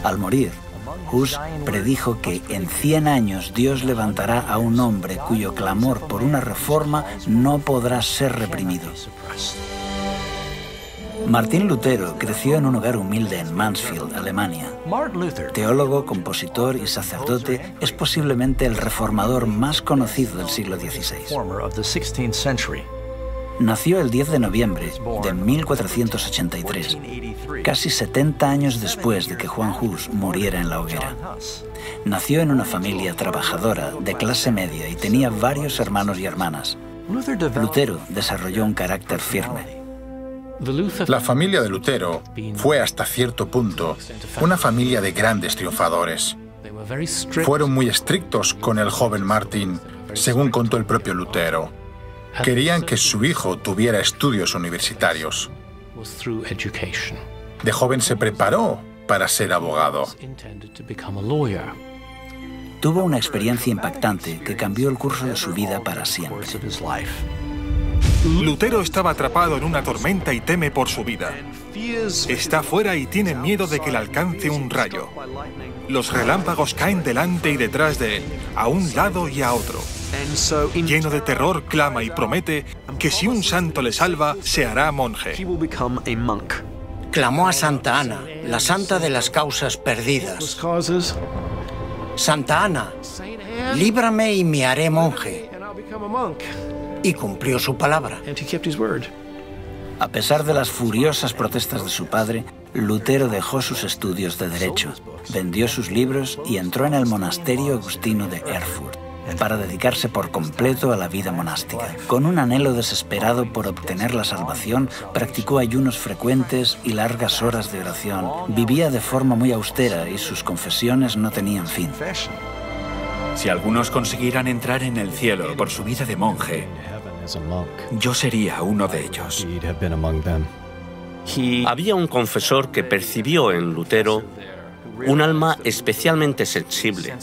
Al morir, Hus predijo que en 100 años Dios levantará a un hombre cuyo clamor por una reforma no podrá ser reprimido. Martín Lutero creció en un hogar humilde en Mansfield, Alemania. Teólogo, compositor y sacerdote, es posiblemente el reformador más conocido del siglo XVI. Nació el 10 de noviembre de 1483, casi 70 años después de que Juan Hus muriera en la hoguera. Nació en una familia trabajadora, de clase media, y tenía varios hermanos y hermanas. Lutero desarrolló un carácter firme. La familia de Lutero fue hasta cierto punto una familia de grandes triunfadores. Fueron muy estrictos con el joven Martín, según contó el propio Lutero. Querían que su hijo tuviera estudios universitarios. De joven se preparó para ser abogado. Tuvo una experiencia impactante que cambió el curso de su vida para siempre. Lutero estaba atrapado en una tormenta y teme por su vida. Está fuera y tiene miedo de que le alcance un rayo. Los relámpagos caen delante y detrás de él, a un lado y a otro. Lleno de terror, clama y promete que si un santo le salva, se hará monje. Clamó a Santa Ana, la santa de las causas perdidas. Santa Ana, líbrame y me haré monje. Y cumplió su palabra. A pesar de las furiosas protestas de su padre, Lutero dejó sus estudios de Derecho, vendió sus libros y entró en el monasterio agustino de Erfurt. para dedicarse por completo a la vida monástica. Con un anhelo desesperado por obtener la salvación, practicó ayunos frecuentes y largas horas de oración. Vivía de forma muy austera y sus confesiones no tenían fin. Si algunos consiguieran entrar en el cielo por su vida de monje, yo sería uno de ellos. Había un confesor que percibió en Lutero un alma especialmente sensible.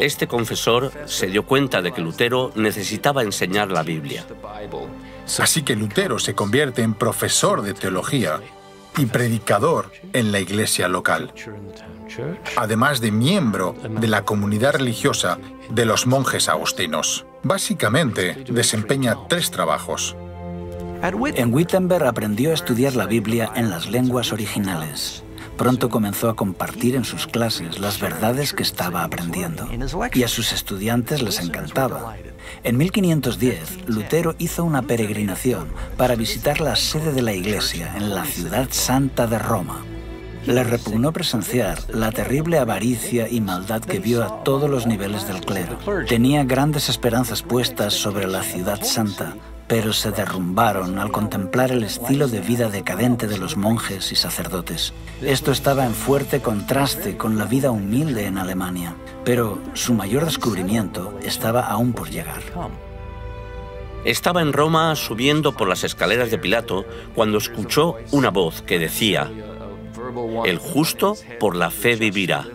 Este confesor se dio cuenta de que Lutero necesitaba enseñar la Biblia. Así que Lutero se convierte en profesor de teología y predicador en la iglesia local, además de miembro de la comunidad religiosa de los monjes agustinos. Básicamente, desempeña 3 trabajos. En Wittenberg aprendió a estudiar la Biblia en las lenguas originales. Pronto comenzó a compartir en sus clases las verdades que estaba aprendiendo, y a sus estudiantes les encantaba. En 1510, Lutero hizo una peregrinación para visitar la sede de la Iglesia en la ciudad santa de Roma. Le repugnó presenciar la terrible avaricia y maldad que vio a todos los niveles del clero. Tenía grandes esperanzas puestas sobre la ciudad santa, pero se derrumbaron al contemplar el estilo de vida decadente de los monjes y sacerdotes. Esto estaba en fuerte contraste con la vida humilde en Alemania, pero su mayor descubrimiento estaba aún por llegar. Estaba en Roma subiendo por las escaleras de Pilato cuando escuchó una voz que decía: «El justo por la fe vivirá».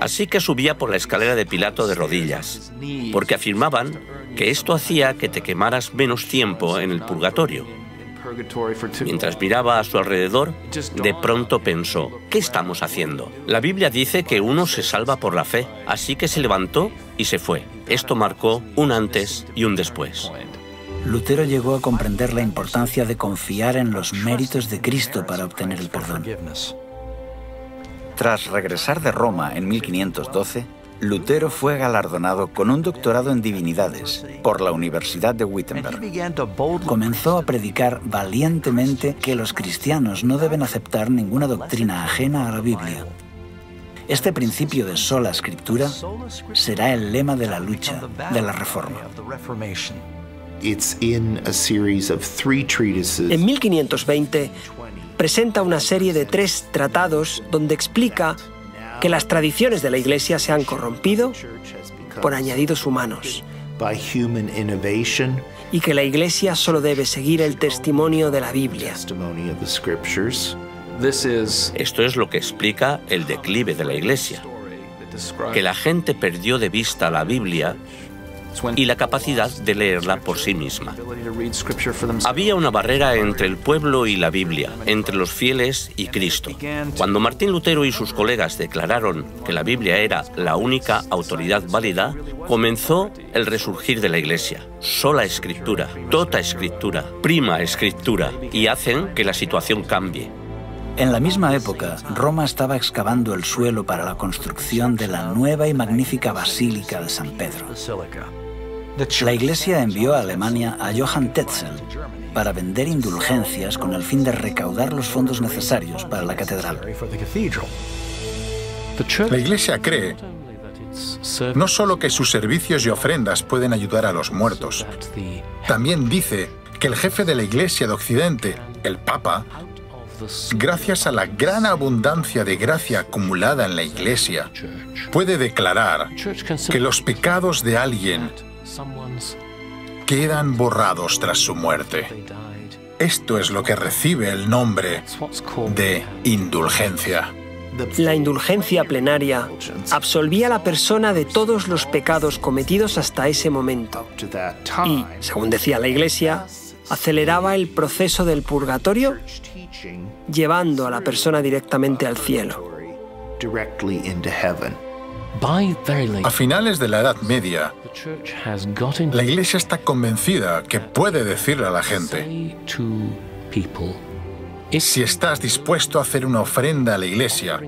Así que subía por la escalera de Pilato de rodillas, porque afirmaban que esto hacía que te quemaras menos tiempo en el purgatorio. Mientras miraba a su alrededor, de pronto pensó: ¿qué estamos haciendo? La Biblia dice que uno se salva por la fe, así que se levantó y se fue. Esto marcó un antes y un después. Lutero llegó a comprender la importancia de confiar en los méritos de Cristo para obtener el perdón. Tras regresar de Roma en 1512, Lutero fue galardonado con un doctorado en divinidades por la Universidad de Wittenberg. Comenzó a predicar valientemente que los cristianos no deben aceptar ninguna doctrina ajena a la Biblia. Este principio de sola escritura será el lema de la lucha de la Reforma. En 1520 presenta una serie de 3 tratados donde explica que las tradiciones de la Iglesia se han corrompido por añadidos humanos y que la Iglesia solo debe seguir el testimonio de la Biblia. Esto es lo que explica el declive de la Iglesia, que la gente perdió de vista la Biblia y la capacidad de leerla por sí misma. Había una barrera entre el pueblo y la Biblia, entre los fieles y Cristo. Cuando Martín Lutero y sus colegas declararon que la Biblia era la única autoridad válida, comenzó el resurgir de la Iglesia. Sola escritura, tota escritura, prima escritura, y hacen que la situación cambie. En la misma época, Roma estaba excavando el suelo para la construcción de la nueva y magnífica Basílica de San Pedro. La Iglesia envió a Alemania a Johann Tetzel para vender indulgencias con el fin de recaudar los fondos necesarios para la catedral. La Iglesia cree no solo que sus servicios y ofrendas pueden ayudar a los muertos, también dice que el jefe de la Iglesia de Occidente, el Papa, gracias a la gran abundancia de gracia acumulada en la Iglesia, puede declarar que los pecados de alguien quedan borrados tras su muerte. Esto es lo que recibe el nombre de indulgencia. La indulgencia plenaria absolvía a la persona de todos los pecados cometidos hasta ese momento y, según decía la Iglesia, aceleraba el proceso del purgatorio, llevando a la persona directamente al cielo. A finales de la Edad Media, la Iglesia está convencida que puede decirle a la gente: si estás dispuesto a hacer una ofrenda a la Iglesia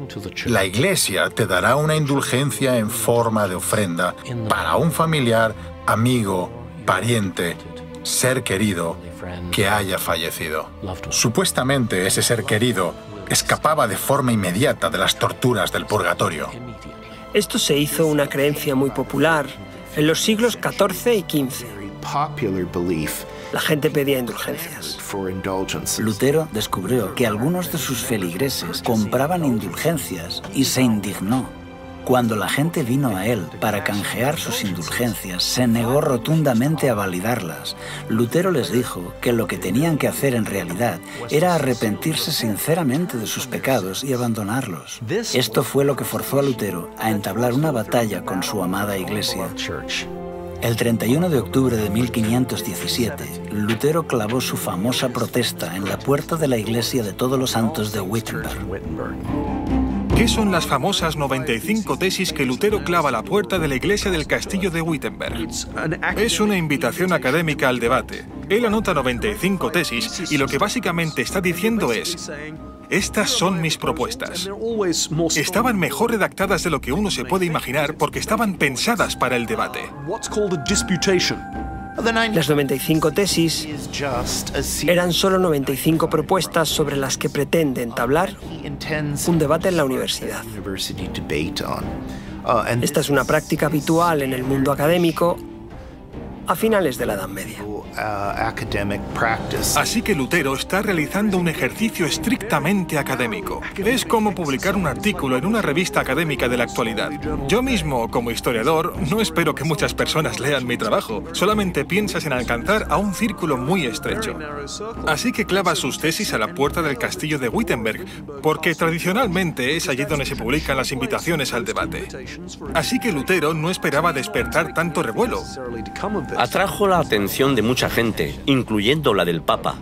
te dará una indulgencia en forma de ofrenda para un familiar, amigo, pariente, ser querido que haya fallecido. Supuestamente ese ser querido escapaba de forma inmediata de las torturas del purgatorio. Esto se hizo una creencia muy popular en los siglos XIV y XV. La gente pedía indulgencias. Lutero descubrió que algunos de sus feligreses compraban indulgencias y se indignó. Cuando la gente vino a él para canjear sus indulgencias, se negó rotundamente a validarlas. Lutero les dijo que lo que tenían que hacer en realidad era arrepentirse sinceramente de sus pecados y abandonarlos. Esto fue lo que forzó a Lutero a entablar una batalla con su amada Iglesia. El 31 de octubre de 1517, Lutero clavó su famosa protesta en la puerta de la iglesia de Todos los Santos de Wittenberg. ¿Qué son las famosas 95 tesis que Lutero clava a la puerta de la iglesia del castillo de Wittenberg? Es una invitación académica al debate. Él anota 95 tesis y lo que básicamente está diciendo es: estas son mis propuestas. Estaban mejor redactadas de lo que uno se puede imaginar porque estaban pensadas para el debate. Las 95 tesis eran solo 95 propuestas sobre las que pretende entablar un debate en la universidad. Esta es una práctica habitual en el mundo académico a finales de la Edad Media. Así que Lutero está realizando un ejercicio estrictamente académico. Es como publicar un artículo en una revista académica de la actualidad. Yo mismo, como historiador, no espero que muchas personas lean mi trabajo. Solamente piensas en alcanzar a un círculo muy estrecho. Así que clava sus tesis a la puerta del castillo de Wittenberg, porque tradicionalmente es allí donde se publican las invitaciones al debate. Así que Lutero no esperaba despertar tanto revuelo. Atrajo la atención de mucha gente, incluyendo la del Papa.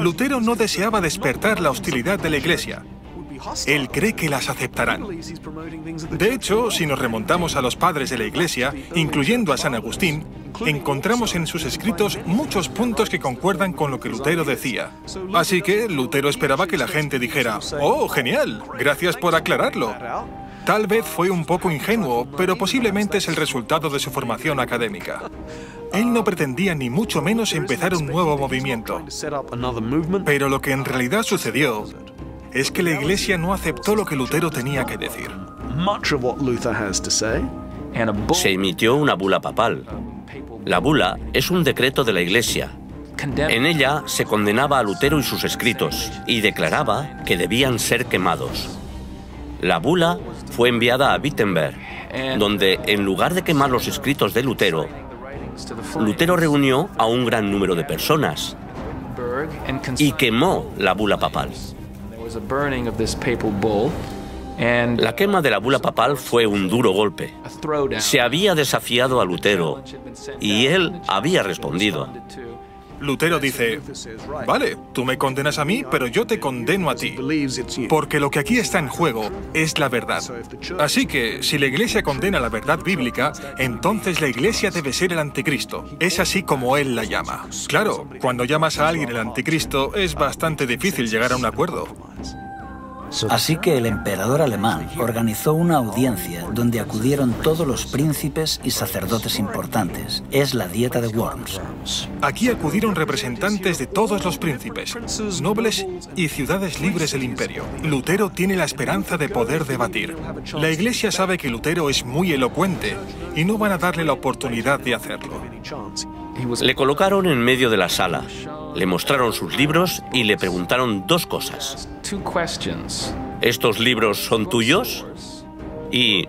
Lutero no deseaba despertar la hostilidad de la Iglesia. Él cree que las aceptarán. De hecho, si nos remontamos a los padres de la Iglesia, incluyendo a San Agustín, encontramos en sus escritos muchos puntos que concuerdan con lo que Lutero decía. Así que Lutero esperaba que la gente dijera: «Oh, genial, gracias por aclararlo». Tal vez fue un poco ingenuo, pero posiblemente es el resultado de su formación académica. Él no pretendía ni mucho menos empezar un nuevo movimiento. Pero lo que en realidad sucedió es que la Iglesia no aceptó lo que Lutero tenía que decir. Se emitió una bula papal. La bula es un decreto de la Iglesia. En ella se condenaba a Lutero y sus escritos y declaraba que debían ser quemados. La bula fue enviada a Wittenberg, donde, en lugar de quemar los escritos de Lutero, Lutero reunió a un gran número de personas y quemó la bula papal. La quema de la bula papal fue un duro golpe. Se había desafiado a Lutero y él había respondido. Lutero dice: «Vale, tú me condenas a mí, pero yo te condeno a ti, porque lo que aquí está en juego es la verdad. Así que, si la Iglesia condena la verdad bíblica, entonces la Iglesia debe ser el anticristo. Es así como él la llama». Claro, cuando llamas a alguien el anticristo, es bastante difícil llegar a un acuerdo. Así que el emperador alemán organizó una audiencia donde acudieron todos los príncipes y sacerdotes importantes. Es la Dieta de Worms. Aquí acudieron representantes de todos los príncipes, nobles y ciudades libres del imperio. Lutero tiene la esperanza de poder debatir. La Iglesia sabe que Lutero es muy elocuente y no van a darle la oportunidad de hacerlo. Le colocaron en medio de la sala, le mostraron sus libros y le preguntaron dos cosas. ¿Estos libros son tuyos? ¿Y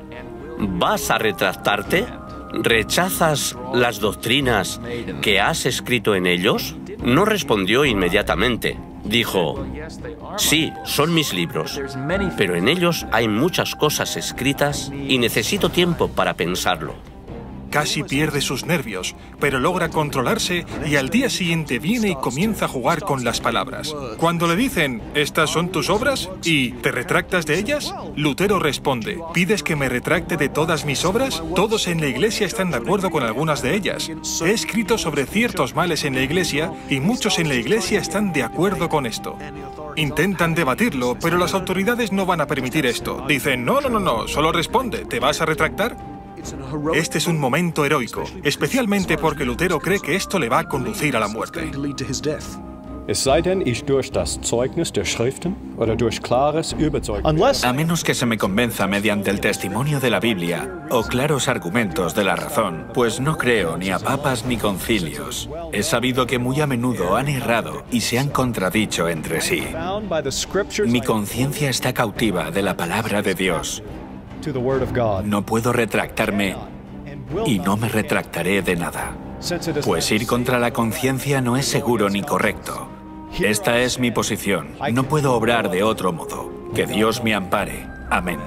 vas a retractarte? ¿Rechazas las doctrinas que has escrito en ellos? No respondió inmediatamente. Dijo: «Sí, son mis libros, pero en ellos hay muchas cosas escritas y necesito tiempo para pensarlo». Casi pierde sus nervios, pero logra controlarse y al día siguiente viene y comienza a jugar con las palabras. Cuando le dicen: «¿Estas son tus obras?» y «¿te retractas de ellas?», Lutero responde: «¿Pides que me retracte de todas mis obras? Todos en la Iglesia están de acuerdo con algunas de ellas. He escrito sobre ciertos males en la Iglesia y muchos en la Iglesia están de acuerdo con esto». Intentan debatirlo, pero las autoridades no van a permitir esto. Dicen: «No, solo responde, ¿te vas a retractar?». Este es un momento heroico, especialmente porque Lutero cree que esto le va a conducir a la muerte. A menos que se me convenza mediante el testimonio de la Biblia o claros argumentos de la razón, pues no creo ni a papas ni concilios. He sabido que muy a menudo han errado y se han contradicho entre sí. Mi conciencia está cautiva de la palabra de Dios. No puedo retractarme y no me retractaré de nada. Pues ir contra la conciencia no es seguro ni correcto. Esta es mi posición. No puedo obrar de otro modo. Que Dios me ampare. Amén.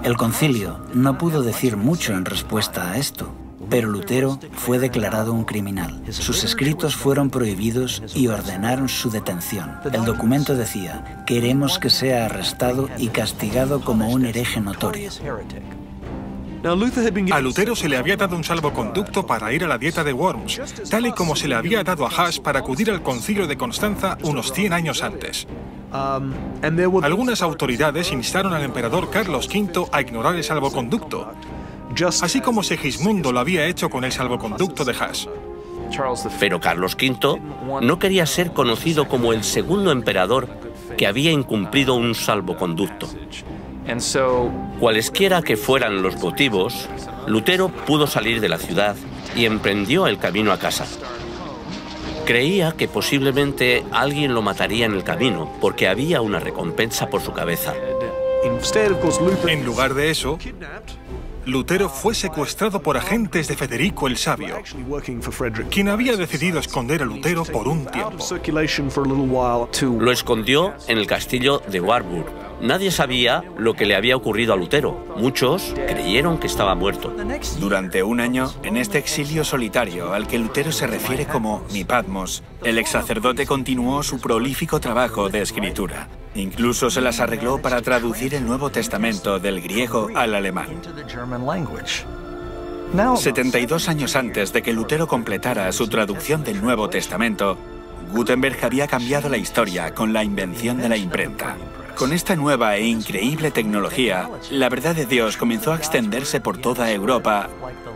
El concilio no pudo decir mucho en respuesta a esto, pero Lutero fue declarado un criminal. Sus escritos fueron prohibidos y ordenaron su detención. El documento decía: queremos que sea arrestado y castigado como un hereje notorio. A Lutero se le había dado un salvoconducto para ir a la dieta de Worms, tal y como se le había dado a Huss para acudir al concilio de Constanza unos 100 años antes. Algunas autoridades instaron al emperador Carlos V a ignorar el salvoconducto, así como Segismundo lo había hecho con el salvoconducto de Huss. Pero Carlos V no quería ser conocido como el segundo emperador que había incumplido un salvoconducto. Cualesquiera que fueran los motivos, Lutero pudo salir de la ciudad y emprendió el camino a casa. Creía que posiblemente alguien lo mataría en el camino, porque había una recompensa por su cabeza. En lugar de eso, Lutero fue secuestrado por agentes de Federico el Sabio, quien había decidido esconder a Lutero por un tiempo. Lo escondió en el castillo de Warburg. Nadie sabía lo que le había ocurrido a Lutero. Muchos creyeron que estaba muerto. Durante un año, en este exilio solitario al que Lutero se refiere como mi Patmos, el ex sacerdote continuó su prolífico trabajo de escritura. Incluso se las arregló para traducir el Nuevo Testamento del griego al alemán. 72 años antes de que Lutero completara su traducción del Nuevo Testamento, Gutenberg había cambiado la historia con la invención de la imprenta. Con esta nueva e increíble tecnología, la verdad de Dios comenzó a extenderse por toda Europa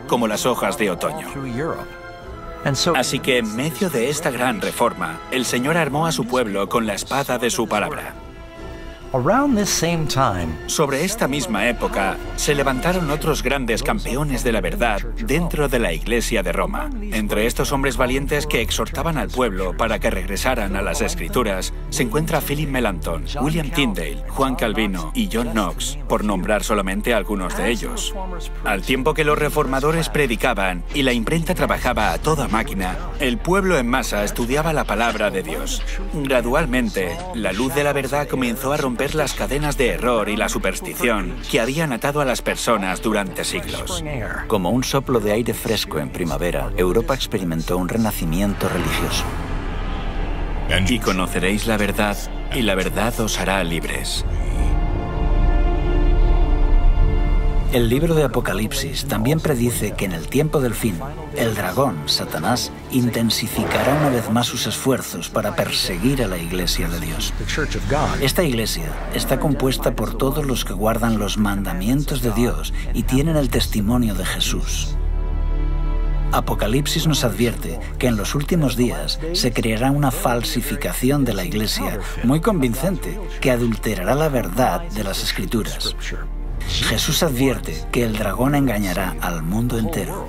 como las hojas de otoño. Así que en medio de esta gran reforma, el Señor armó a su pueblo con la espada de su palabra. Sobre esta misma época, se levantaron otros grandes campeones de la verdad dentro de la Iglesia de Roma. Entre estos hombres valientes que exhortaban al pueblo para que regresaran a las Escrituras, se encuentra Philip Melanchthon, William Tyndale, Juan Calvino y John Knox, por nombrar solamente algunos de ellos. Al tiempo que los reformadores predicaban y la imprenta trabajaba a toda máquina, el pueblo en masa estudiaba la palabra de Dios. Gradualmente, la luz de la verdad comenzó a romper las cadenas de error y la superstición que habían atado a las personas durante siglos. Como un soplo de aire fresco en primavera, Europa experimentó un renacimiento religioso. Y conoceréis la verdad, y la verdad os hará libres. El libro de Apocalipsis también predice que en el tiempo del fin, el dragón, Satanás, intensificará una vez más sus esfuerzos para perseguir a la Iglesia de Dios. Esta Iglesia está compuesta por todos los que guardan los mandamientos de Dios y tienen el testimonio de Jesús. Apocalipsis nos advierte que en los últimos días se creará una falsificación de la Iglesia muy convincente que adulterará la verdad de las Escrituras. Jesús advierte que el dragón engañará al mundo entero.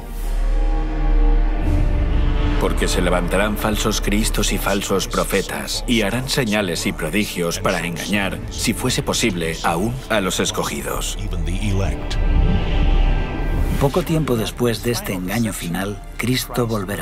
Porque se levantarán falsos cristos y falsos profetas, y harán señales y prodigios para engañar, si fuese posible, aún a los escogidos. Poco tiempo después de este engaño final, Cristo volverá.